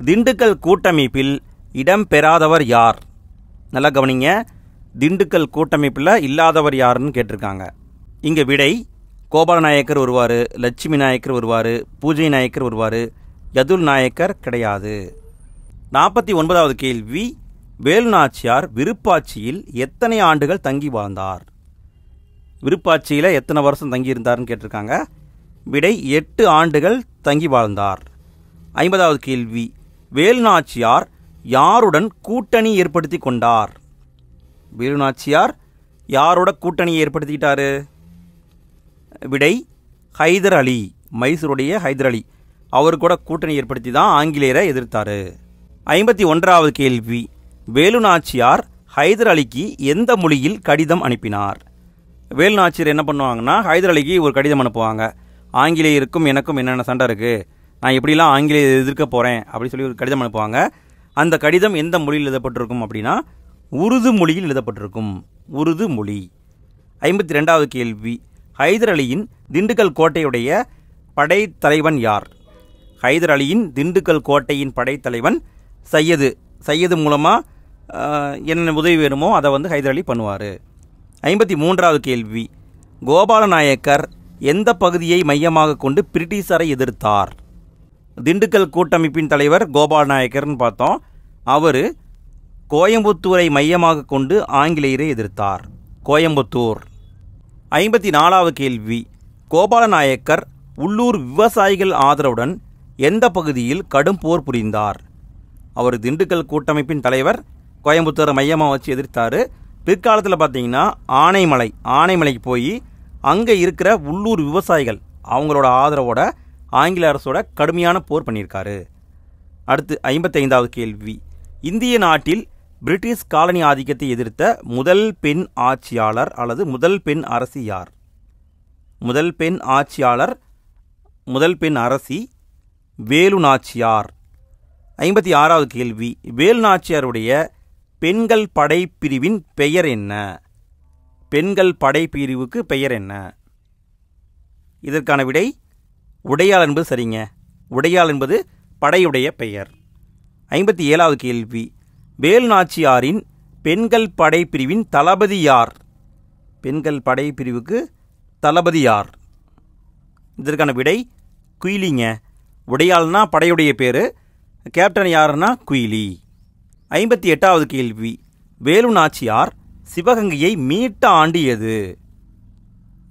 திண்டுக்கல் கூட்டமைப்பில் இடம்பெறாதவர் யார்? நல்லா கவனிங்க. திண்டுக்கல் கூட்டமைப்பில் இல்லாதவர் யாருன்னு கேட்டிருக்காங்க. இங்கே விடை கோபால நாயக்கர் வருவார், லட்சுமி நாயக்கர் வருவார், பூஜை நாயக்கர் வருவார், யதுல் நாயக்கர் கிடையாது. 49வது கேள்வி. வேலுநாச்சியார் விருப்பாட்சியில் எத்தனை ஆண்டுகள் தங்கி வாழ்ந்தார்? விருப்பாட்சியில் எத்தனை வருஷம் தங்கியிருந்தார்னு கேட்டிருக்காங்க. விடை 8 ஆண்டுகள் தங்கி வாழ்ந்தார். 50வது கேள்வி. வேலுநாச்சியார் யாருடன் கூட்டணி ஏற்படுத்தி கொண்டார்? வேலுநாச்சியார் யாரோட கூட்டணி ஏற்படுத்திக்கிட்டாரு? விடை ஹைதர் அலி. மைசூருடைய ஹைதர் அலி அவரு கூட கூட்டணி ஏற்படுத்தி தான் ஆங்கிலேயரை எதிர்த்தார். 51வது கேள்வி. வேலுநாச்சியார் ஹைதர் அலிக்கு எந்த மொழியில் கடிதம் அனுப்பினார்? வேலுநாச்சியார் என்ன பண்ணுவாங்கன்னா ஹைதர் அலிக்கு ஒரு கடிதம் அனுப்புவாங்க. ஆங்கிலேயருக்கும் எனக்கும் என்னென்ன சண்டை இருக்குது, நான் எப்படிலாம் ஆங்கிலேயர் எதிர்க்க போகிறேன் அப்படின்னு சொல்லி ஒரு கடிதம் அனுப்புவாங்க. அந்த கடிதம் எந்த மொழியில் எழுதப்பட்டிருக்கும் அப்படின்னா உருது மொழியில் எழுதப்பட்டிருக்கும். உருது மொழி. 52வது கேள்வி. ஹைதர் அலியின் திண்டுக்கல் கோட்டையுடைய படைத்தலைவன் யார்? ஹைதர் அலியின் திண்டுக்கல் கோட்டையின் படைத்தலைவன் சையது. சையது மூலமாக என்ன உதவி வேணுமோ அதை ஹைதர் அலி பண்ணுவார். 53வது கேள்வி. கோபால நாயக்கர் எந்த பகுதியை மையமாக கொண்டு பிரிட்டிஷாரை எதிர்த்தார்? திண்டுக்கல் கூட்டமைப்பின் தலைவர் கோபால நாயக்கர்னு பார்த்தோம். அவர் கோயம்புத்தூரை மையமாக கொண்டு ஆங்கிலேயரை எதிர்த்தார். கோயம்புத்தூர். 54வது கேள்வி. கோபால நாயக்கர் உள்ளூர் விவசாயிகள் ஆதரவுடன் எந்த பகுதியில் கடும் போர் புரிந்தார்? அவர் திண்டுக்கல் கூட்டமைப்பின் தலைவர், கோயம்புத்தூரை மையமாக வச்சு எதிர்த்தார். பிற்காலத்தில் பார்த்தீங்கன்னா ஆனைமலைக்கு போய் அங்கே இருக்கிற உள்ளூர் விவசாயிகள் அவங்களோட ஆதரவோட ஆங்கில அரசோட கடுமையான போர் பண்ணியிருக்காரு. அடுத்து 55வது கேள்வி. இந்திய நாட்டில் பிரிட்டிஷ் காலனி ஆதிக்கத்தை எதிர்த்த முதல் பெண் ஆட்சியாளர் அல்லது முதல் பெண் அரசி யார்? முதல் பெண் ஆட்சியாளர், முதல் பெண் அரசி வேலுநாச்சியார். 56வது கேள்வி. வேலுநாச்சியாருடைய பெண்கள் படைப்பிரிவின் பெயர் என்ன? பெண்கள் படைப்பிரிவுக்கு பெயர் என்ன? இதற்கான விடை உடையாள் என்பது சரிங்க. உடையாள் என்பது படையுடைய பெயர். 57வது கேள்வி. வேலுநாச்சியாரின் பெண்கள் படைப்பிரிவின் தளபதி யார்? பெண்கள் படைப்பிரிவுக்கு தளபதி யார்? இதற்கான விடை குயிலிங்க. உடையாள்னா படையுடைய பேர், கேப்டன் யாருன்னா குயிலி. 58வது கேள்வி. வேலுநாச்சியார் சிவகங்கையை மீட்ட ஆண்டு எது?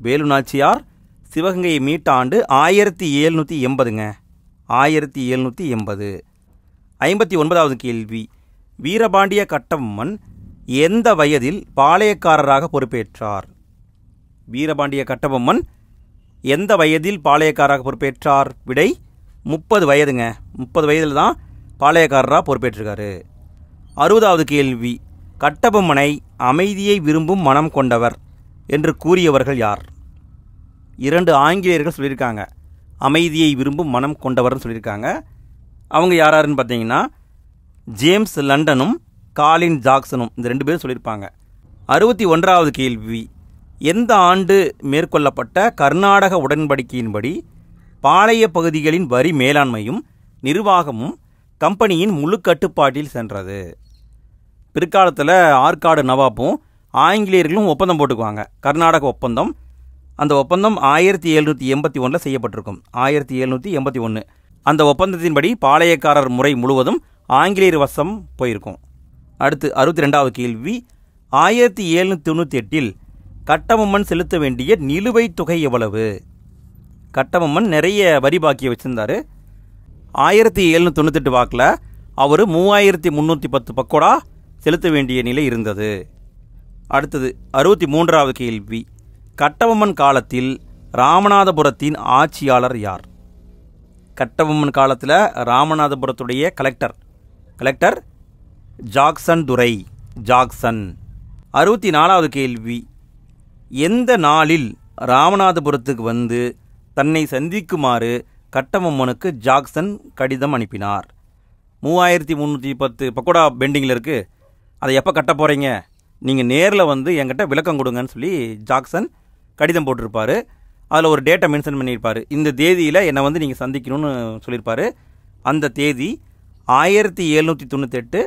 வேலுநாச்சியார் சிவகங்கையை மீட்ட ஆண்டு 1780ங்க. 1780. 59வது கேள்வி. வீரபாண்டிய கட்டபொம்மன் எந்த வயதில் பாளையக்காரராக பொறுப்பேற்றார்? வீரபாண்டிய கட்டபொம்மன் எந்த வயதில் பாளையக்காரராக பொறுப்பேற்றார்? விடை 30 வயதுங்க. 30 வயதில் தான் பாளையக்காரராக பொறுப்பேற்றிருக்காரு. 60வது கேள்வி. கட்டபொம்மனை அமைதியை விரும்பும் மனம் கொண்டவர் என்று கூறியவர்கள் யார்? 2 ஆங்கிலேயர்கள் சொல்லியிருக்காங்க. அமைதியை விரும்பும் மனம் கொண்டவர்னு சொல்லியிருக்காங்க. அவங்க யாராருன்னு பார்த்தீங்கன்னா ஜேம்ஸ் லண்டனும் காலின் ஜாக்சனும், இந்த 2 பேரும் சொல்லியிருப்பாங்க. 61வது கேள்வி, எந்த ஆண்டு மேற்கொள்ளப்பட்ட கர்நாடக உடன்படிக்கையின்படி பாளைய பகுதிகளின் வரி மேலாண்மையும் நிர்வாகமும் கம்பெனியின் முழு கட்டுப்பாட்டில் சென்றது? பிற்காலத்தில் ஆற்காடு நவாப்பும் ஆங்கிலேயர்களும் ஒப்பந்தம் போட்டுக்குவாங்க, கர்நாடக ஒப்பந்தம். அந்த ஒப்பந்தம் 1781 செய்யப்பட்டிருக்கும். 1781 அந்த ஒப்பந்தத்தின்படி பாளையக்காரர் முறை முழுவதும் ஆங்கிலேயர் வசம் போயிருக்கும். அடுத்து 62வது கேள்வி, 1798 கட்டபொம்மன் செலுத்த வேண்டிய நிலுவைத் தொகை எவ்வளவு? கட்டபொம்மன் நிறைய வரி பாக்கியை வச்சுருந்தார். 1798 வாக்கில் அவர் 3310 பக்கோடா செலுத்த வேண்டிய நிலை இருந்தது. அடுத்தது 63வது கேள்வி, கட்டபொம்மன் காலத்தில் ராமநாதபுரத்தின் ஆட்சியாளர் யார்? கட்டபொம்மன் காலத்தில் ராமநாதபுரத்துடைய கலெக்டர் ஜாக்சன் துரை, ஜாக்சன். 64வது கேள்வி, எந்த நாளில் ராமநாதபுரத்துக்கு வந்து தன்னை சந்திக்குமாறு கட்டபொம்மனுக்கு ஜாக்சன் கடிதம் அனுப்பினார்? 3310 பக்கோடா பெண்டிங்கில் இருக்குது, அதை எப்போ கட்ட போகிறீங்க, நீங்கள் நேரில் வந்து என்கிட்ட விளக்கம் கொடுங்கன்னு சொல்லி ஜாக்சன் கடிதம் போட்டிருப்பார். அதில் ஒரு டேட்டை மென்ஷன் பண்ணியிருப்பார். இந்த தேதியில் என்னை வந்து நீங்கள் சந்திக்கணும்னு சொல்லியிருப்பார். அந்த தேதி 1798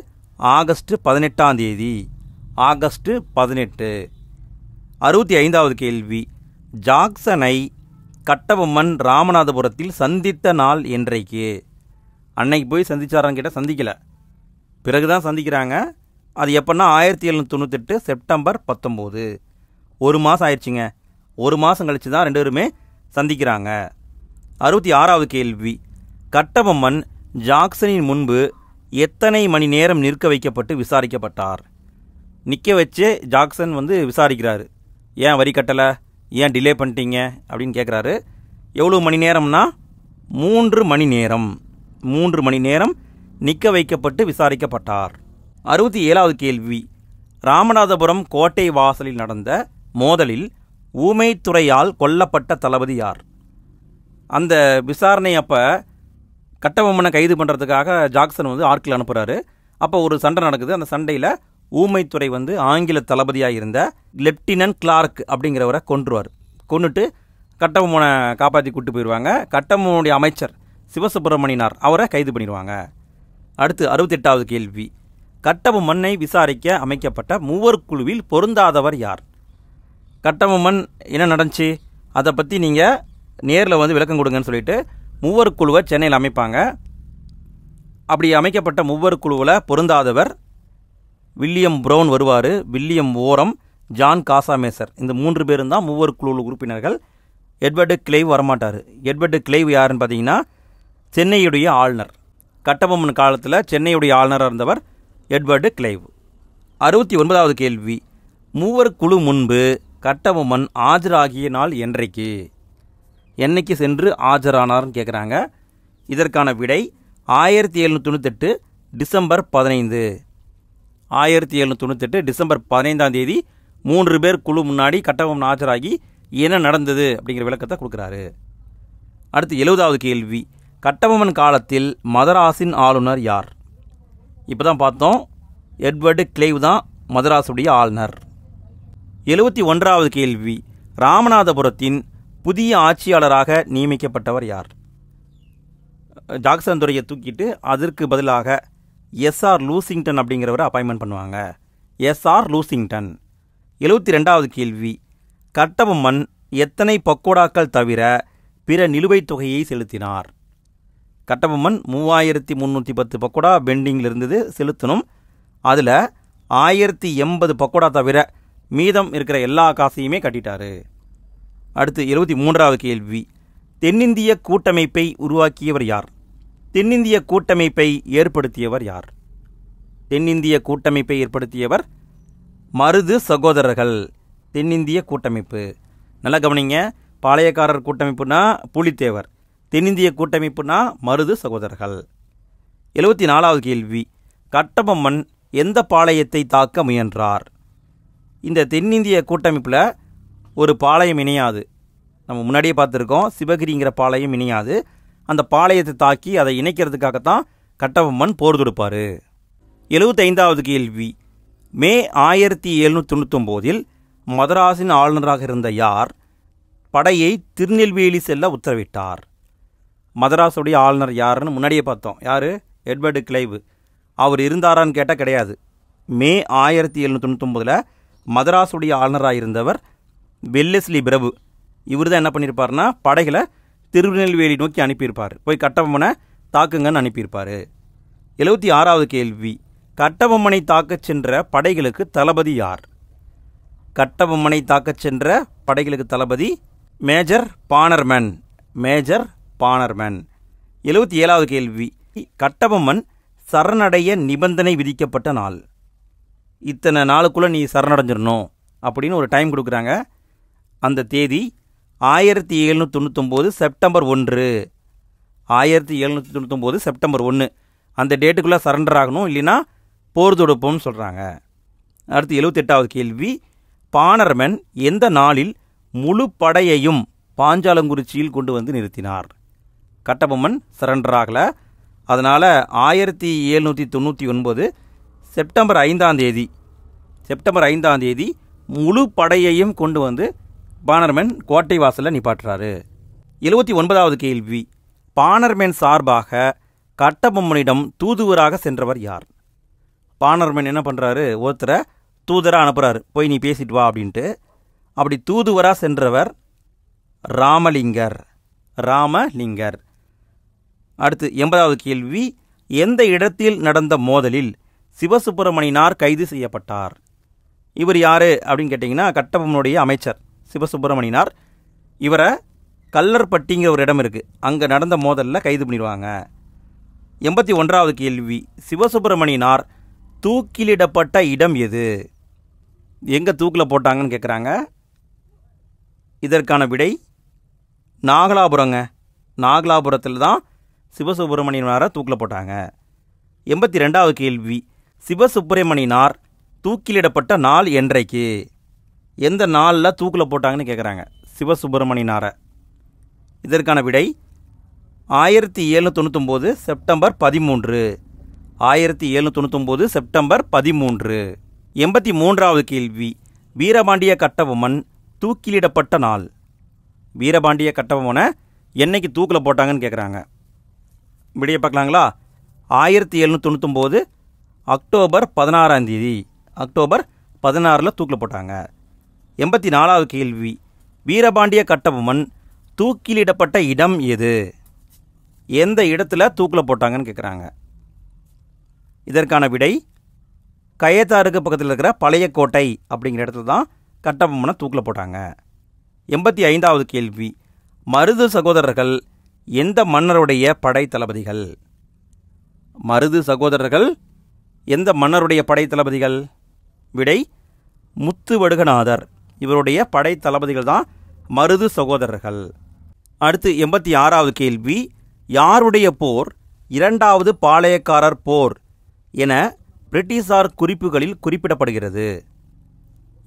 ஆகஸ்ட் 18 ஆகஸ்ட் 18. 65வது கேள்வி, ஜாக்சனை கட்டபொம்மன் ராமநாதபுரத்தில் சந்தித்த நாள் என்றைக்கு? அன்னைக்கு போய் சந்திச்சாரான்னு கேட்டால் சந்திக்கலை, பிறகு தான் சந்திக்கிறாங்க. அது எப்போன்னா 1798 செப்டம்பர் 19. ஒரு மாதம் ஆயிடுச்சுங்க. ஒரு மாதம் கழித்து தான் 2 பேருமே சந்திக்கிறாங்க. 66வது கேள்வி, கட்டபொம்மன் ஜாக்சனின் முன்பு எத்தனை மணி நேரம் நிற்க வைக்கப்பட்டு விசாரிக்கப்பட்டார்? நிற்க வச்சு ஜாக்சன் வந்து விசாரிக்கிறாரு. ஏன் வரி கட்டலை, ஏன் டிலே பண்ணிட்டீங்க அப்படின்னு கேட்குறாரு. எவ்வளோ மணி நேரம்னா 3 மணி நேரம். 3 மணி நேரம் நிற்க வைக்கப்பட்டு விசாரிக்கப்பட்டார். 67வது கேள்வி, ராமநாதபுரம் கோட்டை வாசலில் நடந்த மோதலில் ஊமைத்துறையால் கொல்லப்பட்ட தளபதி யார்? அந்த விசாரணை அப்போ கட்டபொம்மனை கைது பண்ணுறதுக்காக ஜாக்சன் வந்து ஆட்கள் அனுப்புகிறாரு. அப்போ ஒரு சண்டை நடக்குது. அந்த சண்டையில் ஊமைத்துறை வந்து ஆங்கில தளபதியாக இருந்த லெப்டினன்ட் கிளார்க் அப்படிங்கிறவரை கொன்னுட்டு கட்டபொம்மனை காப்பாற்றி கூட்டு போயிடுவாங்க. கட்டபொம்மனுடைய அமைச்சர் சிவசுப்பிரமணியனார் அவரை கைது பண்ணிடுவாங்க. அடுத்து 68வது கேள்வி, கட்டபொம்மனை விசாரிக்க அமைக்கப்பட்ட மூவர் குழுவில் பொருந்தாதவர் யார்? கட்டபொம்மன் என்ன நடந்துச்சு அதை பற்றி நீங்கள் நேரில் வந்து விளக்கம் கொடுங்கன்னு சொல்லிட்டு மூவர் குழுவை சென்னையில் அமைப்பாங்க. அப்படி அமைக்கப்பட்ட மூவர் குழுவில் பொருந்தாதவர் வில்லியம் ப்ரௌன் வருவார், வில்லியம் ஓரம், ஜான் காசாமேசர். இந்த 3 பேரும் தான் மூவர் குழு உறுப்பினர்கள். எட்வர்டு கிளைவ் வரமாட்டார். எட்வர்டு கிளைவ் யாருன்னு பார்த்தீங்கன்னா சென்னையுடைய ஆளுநர். கட்டபொம்மன் காலத்தில் சென்னையுடைய ஆளுநராக இருந்தவர் எட்வர்டு கிளைவ். 69வது கேள்வி, மூவர் குழு முன்பு கட்டபொம்மன் ஆஜராகிய நாள் என்னைக்கு சென்று ஆஜரானார்னு கேட்குறாங்க. இதற்கான விடை 1798 டிசம்பர் 15. 1798 டிசம்பர் 15 3 பேர் குழு முன்னாடி கட்டபொம்மன் ஆஜராகி என்ன நடந்தது அப்படிங்கிற விளக்கத்தை கொடுக்குறாரு. அடுத்து 70வது கேள்வி, கட்டபொம்மன் காலத்தில் மதராஸின் ஆளுநர் யார்? இப்போ தான் பார்த்தோம், எட்வர்டு கிளைவ் தான் மதராஸுடைய ஆளுநர். 71வது கேள்வி, ராமநாதபுரத்தின் புதிய ஆட்சியாளராக நியமிக்கப்பட்டவர் யார்? ஜாக்சன் துரையை தூக்கிட்டு அதற்கு பதிலாக எஸ்ஆர் லூசிங்டன் அப்படிங்கிறவரை அப்பாயின்மெண்ட் பண்ணுவாங்க. SR Lushington. 72வது கேள்வி, கட்டபொம்மன் எத்தனை பக்கோடாக்கள் தவிர பிற நிலுவைத் தொகையை செலுத்தினார்? கட்டபொம்மன் 3310 பக்கோடா பெண்டிங்கில் இருந்தது, செலுத்தணும். அதில் 1080 பக்கோடா தவிர மீதம் இருக்கிற எல்லா காசையுமே கட்டிட்டாரு. அடுத்து 73வது கேள்வி, தென்னிந்திய கூட்டமைப்பை உருவாக்கியவர் யார்? தென்னிந்திய கூட்டமைப்பை ஏற்படுத்தியவர் யார்? தென்னிந்திய கூட்டமைப்பை ஏற்படுத்தியவர் மருது சகோதரர்கள். தென்னிந்திய கூட்டமைப்பு நல்லா கவனிங்க. பாளையக்காரர் கூட்டமைப்புனா புலித்தேவர், தென்னிந்திய கூட்டமைப்புனா மருது சகோதரர்கள். 74வது கேள்வி, கட்டபொம்மன் எந்த பாளையத்தை தாக்க முயன்றார்? இந்த தென்னிந்திய கூட்டமைப்பில் ஒரு பாளையம் இணையாது. நம்ம முன்னாடியே பார்த்துருக்கோம், சிவகிரிங்கிற பாளையம் இணையாது. அந்த பாளையத்தை தாக்கி அதை இணைக்கிறதுக்காகத்தான் கட்டபொம்மன் போர் தொடுப்பார். 75வது கேள்வி. மே 1799 மதராஸின் ஆளுநராக இருந்த யார் படையை திருநெல்வேலி செல்ல உத்தரவிட்டார்? மதராஸுடைய ஆளுநர் யாருன்னு முன்னாடியே பார்த்தோம். யார்? Edward Clive. அவர் இருந்தாரான்னு கேட்டால் கிடையாது. மே 1799 மதராஸுடைய ஆளுநராக இருந்தவர் வெல்லஸ்லி பிரபு. இவர் தான் என்ன பண்ணியிருப்பார்னா படைகளை திருநெல்வேலி நோக்கி அனுப்பியிருப்பார். போய் கட்டபொம்மனை தாக்குங்கன்னு அனுப்பியிருப்பார். 76வது கேள்வி. கட்டபொம்மனை தாக்கச் சென்ற படைகளுக்கு தளபதி யார்? கட்டபொம்மனை தாக்கச் சென்ற படைகளுக்கு தளபதி மேஜர் பானர்மேன். Major Bannerman. 77வது கேள்வி. கட்டபொம்மன் சரணடைய நிபந்தனை விதிக்கப்பட்ட நாள். இத்தனை நாளுக்குள்ளே நீ சரணடைஞ்சிடணும் அப்படின்னு ஒரு டைம் கொடுக்குறாங்க. அந்த தேதி 1799 செப்டம்பர் 1. 1799 செப்டம்பர் 1 அந்த டேட்டுக்குள்ளே சரண்டர் ஆகணும், இல்லைன்னா போர் தொடுப்போம்னு சொல்கிறாங்க. அடுத்து 78வது கேள்வி. பானர்மேன் எந்த நாளில் முழு படையையும் பாஞ்சாலங்குறிச்சியில் கொண்டு வந்து நிறுத்தினார்? கட்டபொம்மன் சரண்டர் ஆகலை. அதனால் 1799 செப்டம்பர் 5ஆம் தேதி செப்டம்பர் 5ஆம் தேதி முழு படையையும் கொண்டு வந்து பானர்மேன் கோட்டை வாசலில் நிப்பாட்டுறாரு. 79வது கேள்வி. பானர்மேன் சார்பாக கட்டபொம்மனிடம் தூதுவராக சென்றவர் யார்? பானர்மேன் என்ன பண்ணுறாரு, ஒருத்தரை தூதராக அனுப்புகிறாரு, போய் நீ பேசிட்டு வா அப்படின்ட்டு. அப்படி தூதுவராக சென்றவர் ராமலிங்கர். ராமலிங்கர். அடுத்து 80வது கேள்வி. எந்த இடத்தில் நடந்த மோதலில் சிவசுப்பிரமணியனார் கைது செய்யப்பட்டார்? இவர் யார் அப்படின்னு கேட்டிங்கன்னா கட்டபொம்மனுடைய அமைச்சர் சிவசுப்பிரமணியனார். இவரை கல்லர்பட்டிங்கிற ஒரு இடம் இருக்குது, அங்கே நடந்த மோதலில் கைது பண்ணிடுவாங்க. 81வது கேள்வி. சிவசுப்பிரமணியனார் தூக்கிலிடப்பட்ட இடம் எது? எங்கே தூக்கில் போட்டாங்கன்னு கேட்குறாங்க. இதற்கான விடை நாகலாபுரங்க. நாகலாபுரத்தில் தான் சிவசுப்பிரமணியனாரை தூக்கில் போட்டாங்க. 82வது கேள்வி. சிவசுப்பிரமணியனார் தூக்கிலிடப்பட்ட நாள் என்றைக்கு? எந்த நாளில் தூக்கில் போட்டாங்கன்னு கேட்குறாங்க சிவசுப்பிரமணியனாரை. இதற்கான விடை 1799 செப்டம்பர் 13. 1799 செப்டம்பர் 13. 83வது கேள்வி. வீரபாண்டிய கட்டபொம்மன் தூக்கிலிடப்பட்ட நாள். வீரபாண்டிய கட்டபொம்மனை என்னைக்கு தூக்கில் போட்டாங்கன்னு கேட்குறாங்க. விடையை பார்க்கலாங்களா? 1799 அக்டோபர் 16ஆம் தேதி. அக்டோபர் 16 தூக்கில் போட்டாங்க. 84வது கேள்வி. வீரபாண்டிய கட்டபொம்மன் தூக்கிலிடப்பட்ட இடம் எது? எந்த இடத்துல தூக்கில் போட்டாங்கன்னு கேட்குறாங்க. இதற்கான விடை கயத்தாருக்கு பக்கத்தில் இருக்கிற பழைய கோட்டை அப்படிங்கிற இடத்துல தான் கட்டபொம்மனை தூக்கில் போட்டாங்க. 85வது கேள்வி. மருது சகோதரர்கள் எந்த மன்னருடைய படை தளபதிகள்? மருது சகோதரர்கள் எந்த மன்னருடைய படை தளபதிகள்? விடை முத்துவடுகநாதர். இவருடைய படை தளபதிகள் தான் மருது சகோதரர்கள். அடுத்து 86வது கேள்வி. யாருடைய போர் இரண்டாவது பாளையக்காரர் போர் என பிரிட்டிஷார் குறிப்புகளில் குறிப்பிடப்படுகிறது?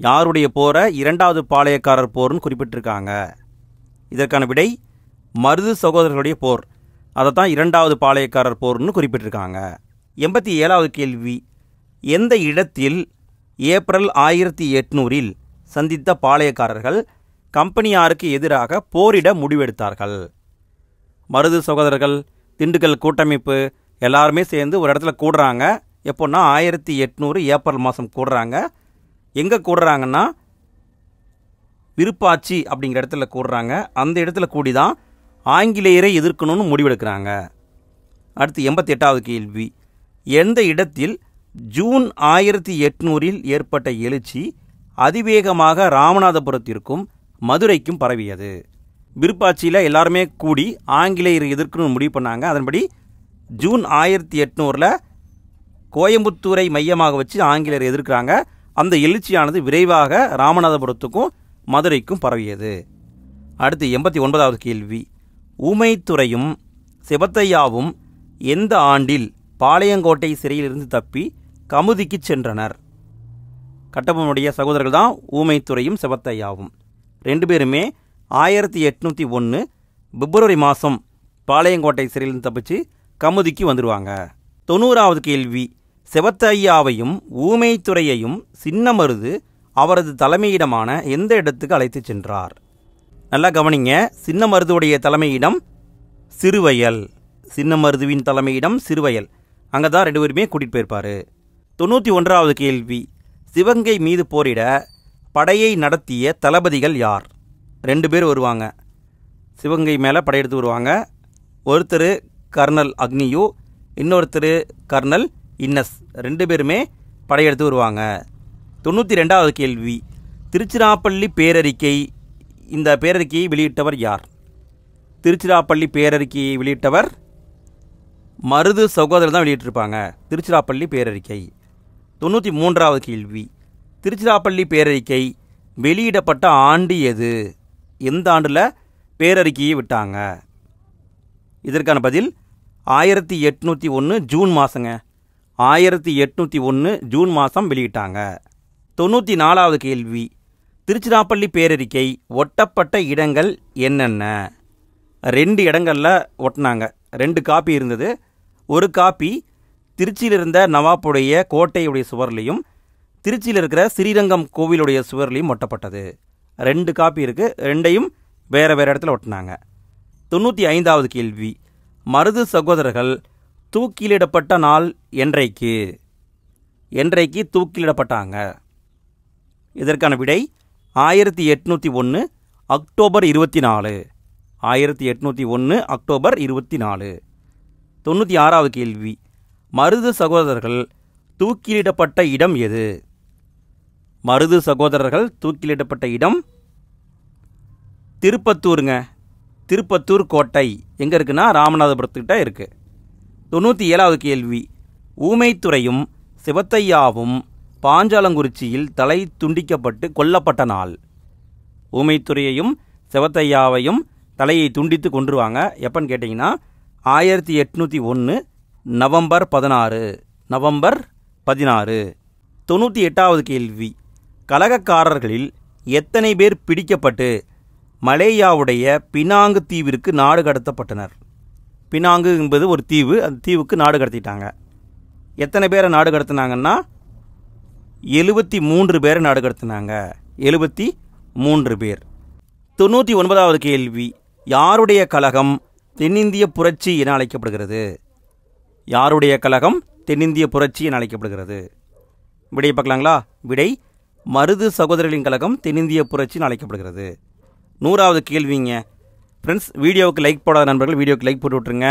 யாருடைய போரை இரண்டாவது பாளையக்காரர் போர்னு குறிப்பிட்டிருக்காங்க. இதற்கான விடை மருது சகோதரர்களுடைய போர். அதைத்தான் இரண்டாவது பாளையக்காரர் போர்னு குறிப்பிட்டிருக்காங்க. 87வது கேள்வி. எந்த இடத்தில் ஏப்ரல் 1800 சந்தித்த பாளையக்காரர்கள் கம்பெனியாருக்கு எதிராக போரிட முடிவெடுத்தார்கள்? மருது சகோதரர்கள், திண்டுக்கல் கூட்டமைப்பு எல்லாருமே சேர்ந்து ஒரு இடத்துல கூடுறாங்க. எப்போன்னா 1800 ஏப்ரல் மாதம் கூடுறாங்க. எங்கே கூடுறாங்கன்னா விருப்பாச்சி அப்படிங்கிற இடத்துல கூடுறாங்க. அந்த இடத்துல கூடி தான் ஆங்கிலேயரை எதிர்க்கணும்னு முடிவெடுக்கிறாங்க. அடுத்து 88வது கேள்வி. எந்த இடத்தில் ஜூன் 1800 ஏற்பட்ட எழுச்சி அதிவேகமாக ராமநாதபுரத்திற்கும் மதுரைக்கும் பரவியது? விருப்பாட்சியில் எல்லாருமே கூடி ஆங்கிலேயரை எதிர்க்கணும்னு முடிவு பண்ணாங்க. அதன்படி ஜூன் 1800 கோயம்புத்தூரை மையமாக வச்சு ஆங்கிலேயரை எதிர்க்கிறாங்க. அந்த எழுச்சியானது விரைவாக ராமநாதபுரத்துக்கும் மதுரைக்கும் பரவியது. அடுத்து 89வது கேள்வி. ஊமைத்துறையும் செபத்தையாவும் எந்த ஆண்டில் பாளையங்கோட்டை சிறையிலிருந்து தப்பி கமுதிக்கு சென்றனர்? கட்டபொம்மனுடைய சகோதரர்கள் தான் ஊமைத்துறையும் செபத்தையாவும். 2 பேருமே 1801 பிப்ரவரி மாதம் பாளையங்கோட்டை சிறையிலிருந்து தப்பிச்சு கமுதிக்கு வந்துடுவாங்க. 90வது கேள்வி, செவத்தையாவையும் ஊமைத்துறையையும் சின்னமருது அவரது தலைமையிடமான எந்த இடத்துக்கு அழைத்து சென்றார்? நல்லா கவனிங்க. சின்னமருதுடைய தலைமையிடம் சிறுவயல். சின்னமருதுவின் தலைமையிடம் சிறுவயல். அங்கே தான் 2 பேருமே கூட்டிகிட்டு போயிருப்பார். 91வது கேள்வி, சிவகங்கை மீது போரிட படையை நடத்திய தளபதிகள் யார்? 2 பேர் வருவாங்க. சிவகங்கை மேலே படையெடுத்து வருவாங்க. ஒருத்தர் கர்னல் அக்னியு, இன்னொருத்தர் கர்னல் இன்னஸ். 2 பேருமே படையெடுத்து வருவாங்க. 92வது கேள்வி, திருச்சிராப்பள்ளி பேரறிக்கை. இந்த பேரறிக்கையை வெளியிட்டவர் யார்? திருச்சிராப்பள்ளி பேரறிக்கையை வெளியிட்டவர் மருது சகோதரர் தான் வெளியிட்டிருப்பாங்க. திருச்சிராப்பள்ளி பேரறிக்கை. 93வது கேள்வி, திருச்சிராப்பள்ளி பேரறிக்கை வெளியிடப்பட்ட ஆண்டு எது? எந்த ஆண்டில் பேரறிக்கையை விட்டாங்க? இதற்கான பதில் 1801 ஜூன் மாதங்க. 1801 ஜூன் மாதம் வெளியிட்டாங்க. 94வது கேள்வி, திருச்சிராப்பள்ளி பேரறிக்கை ஒட்டப்பட்ட இடங்கள் என்னென்ன? 2 இடங்களில் ஒட்டினாங்க. 2 காப்பி இருந்தது. ஒரு காப்பி திருச்சியில் இருந்த நவாப்புடைய கோட்டையுடைய சுவர்லையும் திருச்சியில் இருக்கிற ஸ்ரீரங்கம் கோவிலுடைய சுவர்லையும் ஒட்டப்பட்டது. 2 காப்பி இருக்குது. 2ஐயும் வேறு வேறு இடத்துல ஒட்டினாங்க. 95வது கேள்வி, மருது சகோதரர்கள் தூக்கிலிடப்பட்ட நாள் என்றைக்கு? என்றைக்கு தூக்கிலிடப்பட்டாங்க? இதற்கான விடை 1801 அக்டோபர் 24. 1801 அக்டோபர் 24. 96வது கேள்வி, மருது சகோதரர்கள் தூக்கிலிடப்பட்ட இடம் எது? மருது சகோதரர்கள் தூக்கிலிடப்பட்ட இடம் திருப்பத்தூருங்க. திருப்பத்தூர் கோட்டை எங்கே இருக்குன்னா ராமநாதபுரத்துக்கிட்ட இருக்குது. 97வது கேள்வி, ஊமைத்துறையும் சிவத்தையாவும் பாஞ்சாலங்குறிச்சியில் தலை துண்டிக்கப்பட்டு கொல்லப்பட்ட நாள். ஊமைத்துறையையும் சிவத்தையாவையும் தலையை துண்டித்து கொன்றுவாங்க. எப்பன்னு கேட்டிங்கன்னா 1801 நவம்பர் 16. நவம்பர் 16. 98வது கேள்வி, கலகக்காரர்களில் எத்தனை பேர் பிடிக்கப்பட்டு மலேயாவுடைய பினாங்கு தீவிற்கு நாடு கடத்தப்பட்டனர்? பினாங்கு என்பது ஒரு தீவு. அந்த தீவுக்கு நாடு கடத்திட்டாங்க. எத்தனை பேரை நாடு கடத்தினாங்கன்னா 73 பேரை நாடு கடத்தினாங்க. 73 பேர். 99வது கேள்வி, யாருடைய கழகம் தென்னிந்திய புரட்சி என அழைக்கப்படுகிறது? யாருடைய கழகம் தென்னிந்திய புரட்சி என அழைக்கப்படுகிறது? விடையை பார்க்கலாங்களா? விடை மருது சகோதரர்களின் கழகம் தென்னிந்திய புரட்சி என அழைக்கப்படுகிறது. 100வது கேள்விங்க. ஃப்ரெண்ட்ஸ், வீடியோவுக்கு லைக் போடாத நண்பர்கள் வீடியோக்கு லைக் போட்டு விட்ருங்க.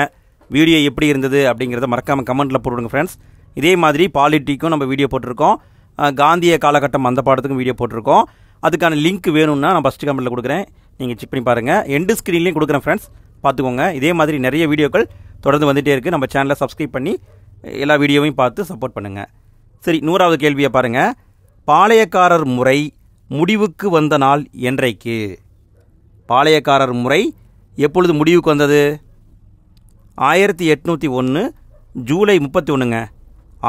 வீடியோ எப்படி இருந்தது அப்படிங்கிறத மறக்காமல் கமெண்ட்டில் போட்டுவிடுங்க ஃப்ரெண்ட்ஸ். இதே மாதிரி பாலிட்டிக்கும் நம்ம வீடியோ போட்டிருக்கோம். காந்திய காலகட்டம் அந்த பாடத்துக்கும் வீடியோ போட்டிருக்கோம். அதுக்கான லிங்க் வேணும்னா நான் ஃபஸ்ட்டு கமெண்ட்டில் கொடுக்குறேன். நீங்கள் செக் பண்ணி பாருங்கள். எண்டு ஸ்க்ரீன்லேயும் கொடுக்குறேன் ஃப்ரெண்ட்ஸ், பார்த்துக்கோங்க. இதே மாதிரி நிறைய வீடியோக்கள் தொடர்ந்து வந்துகிட்டே இருக்குது. நம்ம சேனலை சப்ஸ்கிரைப் பண்ணி எல்லா வீடியோவையும் பார்த்து சப்போர்ட் பண்ணுங்கள். சரி, 100வது கேள்வியை பாருங்கள். பாளையக்காரர் முறை முடிவுக்கு வந்த நாள் என்றைக்கு? பாளையக்காரர் முறை எப்பொழுது முடிவுக்கு வந்தது? 1801 ஜூலை 31ங்க.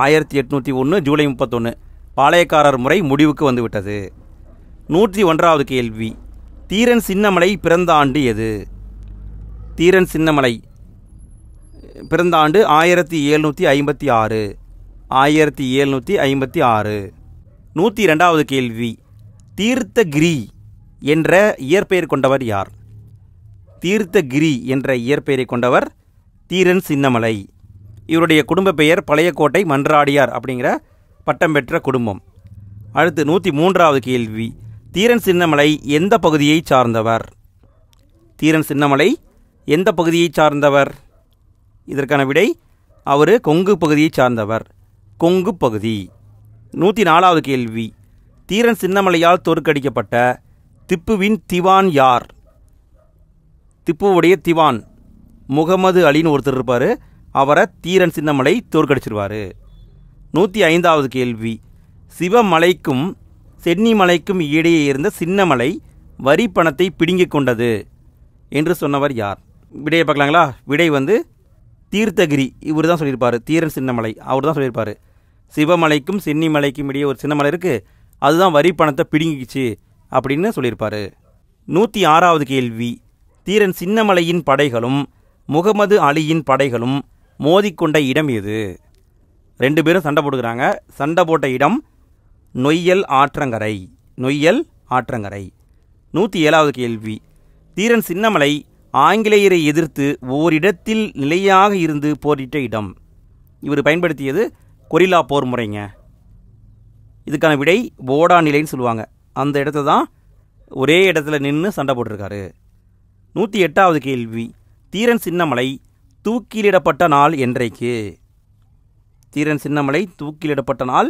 1801 ஜூலை 31 பாளையக்காரர் முறை முடிவுக்கு வந்துவிட்டது. 101வது கேள்வி, தீரன் சின்னமலை பிறந்த ஆண்டு எது? தீரன் சின்னமலை பிறந்த ஆண்டு 1756. 1756. 102வது கேள்வி, தீர்த்தகிரி என்ற இயற்பெயர் கொண்டவர் யார்? தீர்த்தகிரி என்ற இயற்பெயரை கொண்டவர் தீரன் சின்னமலை. இவருடைய குடும்ப பெயர் பழையக்கோட்டை மன்றாடியார் அப்படிங்கிற பட்டம் பெற்ற குடும்பம். அடுத்து 103வது கேள்வி, தீரன் சின்னமலை எந்த பகுதியை சார்ந்தவர்? தீரன் சின்னமலை எந்த பகுதியை சார்ந்தவர்? இதற்கான விடை அவர் கொங்கு பகுதியை சார்ந்தவர். கொங்கு பகுதி. 104வது கேள்வி, தீரன் சின்னமலையால் தோற்கடிக்கப்பட்ட திப்புவின் திவான் யார்? திப்புவுடைய திவான் முகமது அலின்னு ஒருத்தர் இருப்பார். அவரை தீரன் சின்னமலை தோற்கடிச்சிருவார். 105வது கேள்வி, சிவமலைக்கும் சென்னிமலைக்கும் இடையே இருந்த சின்னமலை வரி பணத்தை பிடுங்கிக் கொண்டது என்று சொன்னவர் யார்? விடையை பார்க்கலாங்களா? விடை தீர்த்தகிரி. இவர் தான் சொல்லியிருப்பார். தீரன் சின்னமலை அவர் தான் சொல்லியிருப்பார். சிவமலைக்கும் சென்னிமலைக்கும் இடையே ஒரு சின்னமலை இருக்குது, அதுதான் வரி பணத்தை பிடுங்கிச்சு அப்படின்னு சொல்லியிருப்பார். 106வது கேள்வி, தீரன் சின்னமலையின் படைகளும் முகமது அலியின் படைகளும் மோதிக்கொண்ட இடம் எது? 2 பேரும் சண்டை போட்டுக்கிறாங்க. சண்டை போட்ட இடம் நொய்யல் ஆற்றங்கரை. நொய்யல் ஆற்றங்கரை. 107வது கேள்வி, தீரன் சின்னமலை ஆங்கிலேயரை எதிர்த்து ஓரிடத்தில் நிலையாக இருந்து போரிட்ட இடம். இவர் பயன்படுத்தியது கொரில்லா போர் முறைங்க. இதுக்கான விடை போடா நிலைன்னு சொல்லுவாங்க. அந்த இடத்துல தான் ஒரே இடத்துல நின்று சண்டை போட்டிருக்காரு. 108வது கேள்வி, தீரன் சின்னமலை தூக்கிலிடப்பட்ட நாள் என்றைக்கு? தீரன் சின்னமலை தூக்கிலிடப்பட்ட நாள்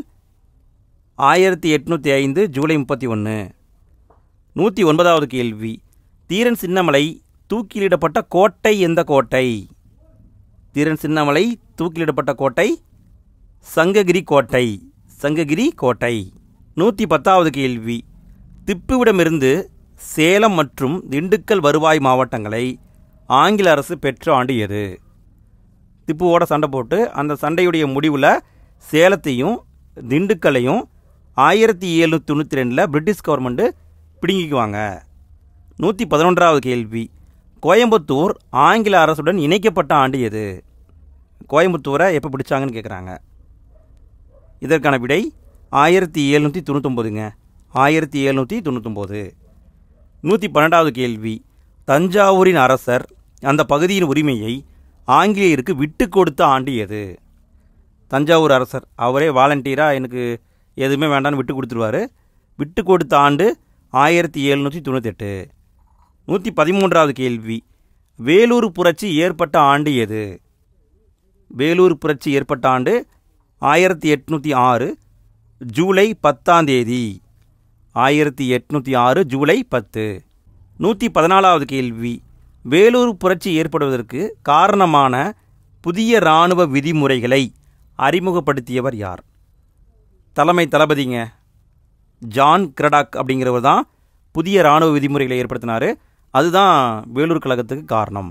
1805 ஜூலை 31. 109வது கேள்வி, தீரன் சின்னமலை தூக்கிலிடப்பட்ட கோட்டை எந்த கோட்டை? தீரன் சின்னமலை தூக்கிலிடப்பட்ட கோட்டை சங்ககிரி கோட்டை. சங்ககிரி கோட்டை. 110வது கேள்வி, திப்புவிடமிருந்து சேலம் மற்றும் திண்டுக்கல் வருவாய் மாவட்டங்களை ஆங்கில அரசு பெற்ற ஆண்டு எது? திப்புவோட சண்டை போட்டு அந்த சண்டையுடைய முடிவில் சேலத்தையும் திண்டுக்கல்லையும் 1792 பிரிட்டிஷ் கவர்மெண்ட்டு பிடுங்கிக்குவாங்க. 111வது கேள்வி, கோயம்புத்தூர் ஆங்கில அரசுடன் இணைக்கப்பட்ட ஆண்டு எது? கோயம்புத்தூரை எப்போ பிடிச்சாங்கன்னு கேட்குறாங்க. இதற்கான விடை 1799ங்க. 1799. 112வது கேள்வி, தஞ்சாவூரின் அரசர் அந்த பகுதியின் உரிமையை ஆங்கிலேயருக்கு விட்டு கொடுத்த ஆண்டு எது? தஞ்சாவூர் அரசர் அவரே வாலண்டியராக எனக்கு எதுவுமே வேண்டான்னு விட்டு கொடுத்துருவார். விட்டு கொடுத்த ஆண்டு 1798. 113வது கேள்வி, வேலூர் புரட்சி ஏற்பட்ட ஆண்டு எது? வேலூர் புரட்சி ஏற்பட்ட ஆண்டு 1806 ஜூலை 10ஆம் தேதி. 1806 ஜூலை 10. 114வது கேள்வி, வேலூர் புரட்சி ஏற்படுவதற்கு காரணமான புதிய இராணுவ விதிமுறைகளை அறிமுகப்படுத்தியவர் யார்? தலைமை தளபதிங்க. ஜான் கிரடாக் அப்படிங்கிறவர் தான் புதிய இராணுவ விதிமுறைகளை ஏற்படுத்தினார். அதுதான் வேலூர் கழகத்துக்கு காரணம்.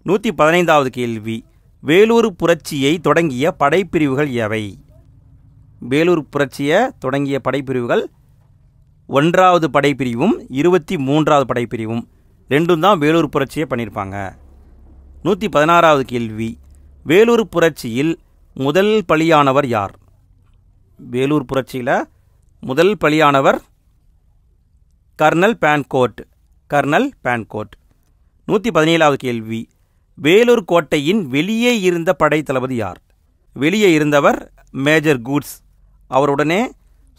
115வது கேள்வி, வேலூர் புரட்சியை தொடங்கிய படைப்பிரிவுகள் எவை? வேலூர் புரட்சியை தொடங்கிய படைப்பிரிவுகள் 1வது படைப்பிரிவும் 23வது படைப்பிரிவும். ரெண்டும் தான் வேலூர் புரட்சியை பண்ணியிருப்பாங்க. 116வது கேள்வி, வேலூர் புரட்சியில் முதல் பலியானவர் யார்? வேலூர் புரட்சியில் முதல் பலியானவர் கர்னல் பேன்கோட். Kernel Fancourt. 117வது கேள்வி, வேலூர் கோட்டையின் வெளியே இருந்த படை தளபதி யார்? வெளியே இருந்தவர் மேஜர் கூட்ஸ். அவருடனே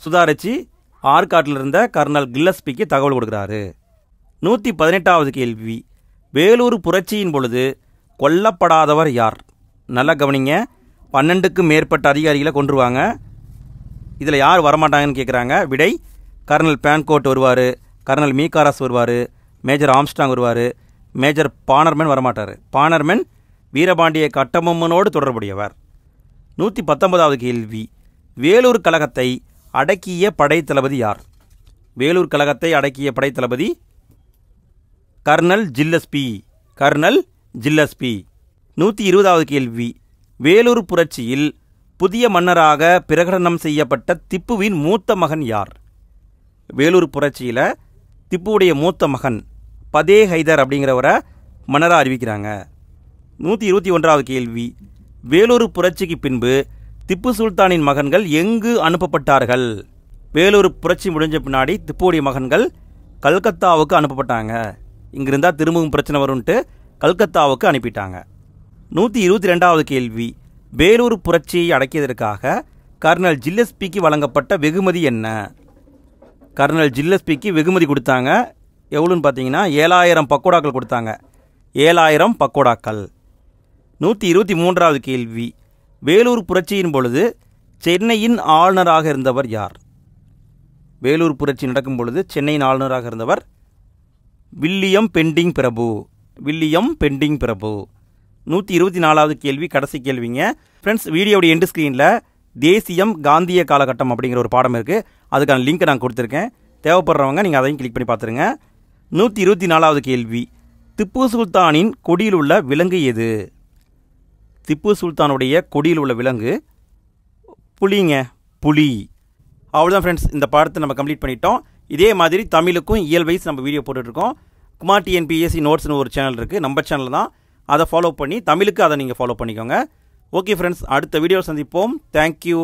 சுதாரித்து ஆற்காட்டில் இருந்த கர்னல் கில்லஸ்பிக்கு தகவல் கொடுக்குறாரு. 118வது கேள்வி, வேலூர் புரட்சியின் பொழுது கொல்லப்படாதவர் யார்? நல்லா கவனிங்க. 12க்கும் மேற்பட்ட அதிகாரிகளை கொன்றுவாங்க. இதில் யார் வரமாட்டாங்கன்னு கேட்குறாங்க. விடை கர்னல் பேன்கோட் வருவார், கர்னல் மீகாராஸ் வருவார், மேஜர் ஆம்ஸ்டாங் வருவார், மேஜர் பானர்மேன் வரமாட்டார். பானர்மேன் வீரபாண்டிய கட்டபொம்மனோடு தொடர்புடையவர். 119வது கேள்வி, வேலூர் கழகத்தை அடக்கிய படைத்தளபதி யார்? வேலூர் கழகத்தை அடக்கிய படைத்தளபதி கர்னல் ஜில்லஸ்பி. Colonel Gillespie. 120வது கேள்வி, வேலூர் புரட்சியில் புதிய மன்னராக பிரகடனம் செய்யப்பட்ட திப்புவின் மூத்த மகன் யார்? வேலூர் புரட்சியில் திப்புவுடைய மூத்த மகன் பதே ஹைதர் அப்படிங்கிறவரை மன்னராக அறிவிக்கிறாங்க. 121வது கேள்வி, வேலூர் புரட்சிக்கு பின்பு திப்பு சுல்தானின் மகன்கள் எங்கு அனுப்பப்பட்டார்கள்? வேலூர் புரட்சி முடிஞ்ச பின்னாடி திப்புவுடைய மகன்கள் கல்கத்தாவுக்கு அனுப்பப்பட்டாங்க. இங்கிருந்தால் திரும்பவும் பிரச்சனை வரும்ன்ட்டு கல்கத்தாவுக்கு அனுப்பிட்டாங்க. 122வது கேள்வி, வேலூர் புரட்சியை அடக்கியதற்காக கர்னல் ஜில்லஸ்பிக்கு வழங்கப்பட்ட வெகுமதி என்ன? கர்னல் ஜில்லஸ்பிக்கு வெகுமதி கொடுத்தாங்க. எவ்வளோன்னு பார்த்தீங்கன்னா 7000 பக்கோடாக்கள் கொடுத்தாங்க. 7000 பக்கோடாக்கள். 123வது கேள்வி, வேலூர் புரட்சியின் பொழுது சென்னையின் ஆளுநராக இருந்தவர் யார்? வேலூர் புரட்சி நடக்கும் பொழுது சென்னையின் ஆளுநராக இருந்தவர் வில்லியம் பெண்டிங் பிரபு. வில்லியம் பெண்டிங் பிரபு. 124வது கேள்வி, கடைசி கேள்விங்க. ஃப்ரெண்ட்ஸ், வீடியோடைய எண்டு ஸ்க்ரீனில் தேசியம் காந்திய காலகட்டம் அப்படிங்கிற ஒரு பாடம் இருக்குது. அதுக்கான லிங்க்கை நான் கொடுத்துருக்கேன். தேவைப்படுறவங்க நீங்கள் அதையும் கிளிக் பண்ணி பார்த்துருங்க. 124வது கேள்வி, திப்பு சுல்தானின் கொடியில் உள்ள விலங்கு எது? திப்பு சுல்தானுடைய கொடியில் உள்ள விலங்கு புலிங்க. புலி. அவ்வளோதான் ஃப்ரெண்ட்ஸ், இந்த பாடத்தை நம்ம கம்ப்ளீட் பண்ணிட்டோம். இதே மாதிரி தமிழுக்கும் இயல் வைஸ் நம்ம வீடியோ போட்டுட்ருக்கோம். குமார் டிஎன்பிஎஸ்சி நோட்ஸ்னு ஒரு சேனல் இருக்குது, நம்ம சேனல் தான். அதை ஃபாலோ பண்ணி தமிழுக்கு அதை நீங்கள் ஃபாலோ பண்ணிக்கோங்க. ஓகே ஃப்ரெண்ட்ஸ், அடுத்த வீடியோ சந்திப்போம். தேங்க்யூ.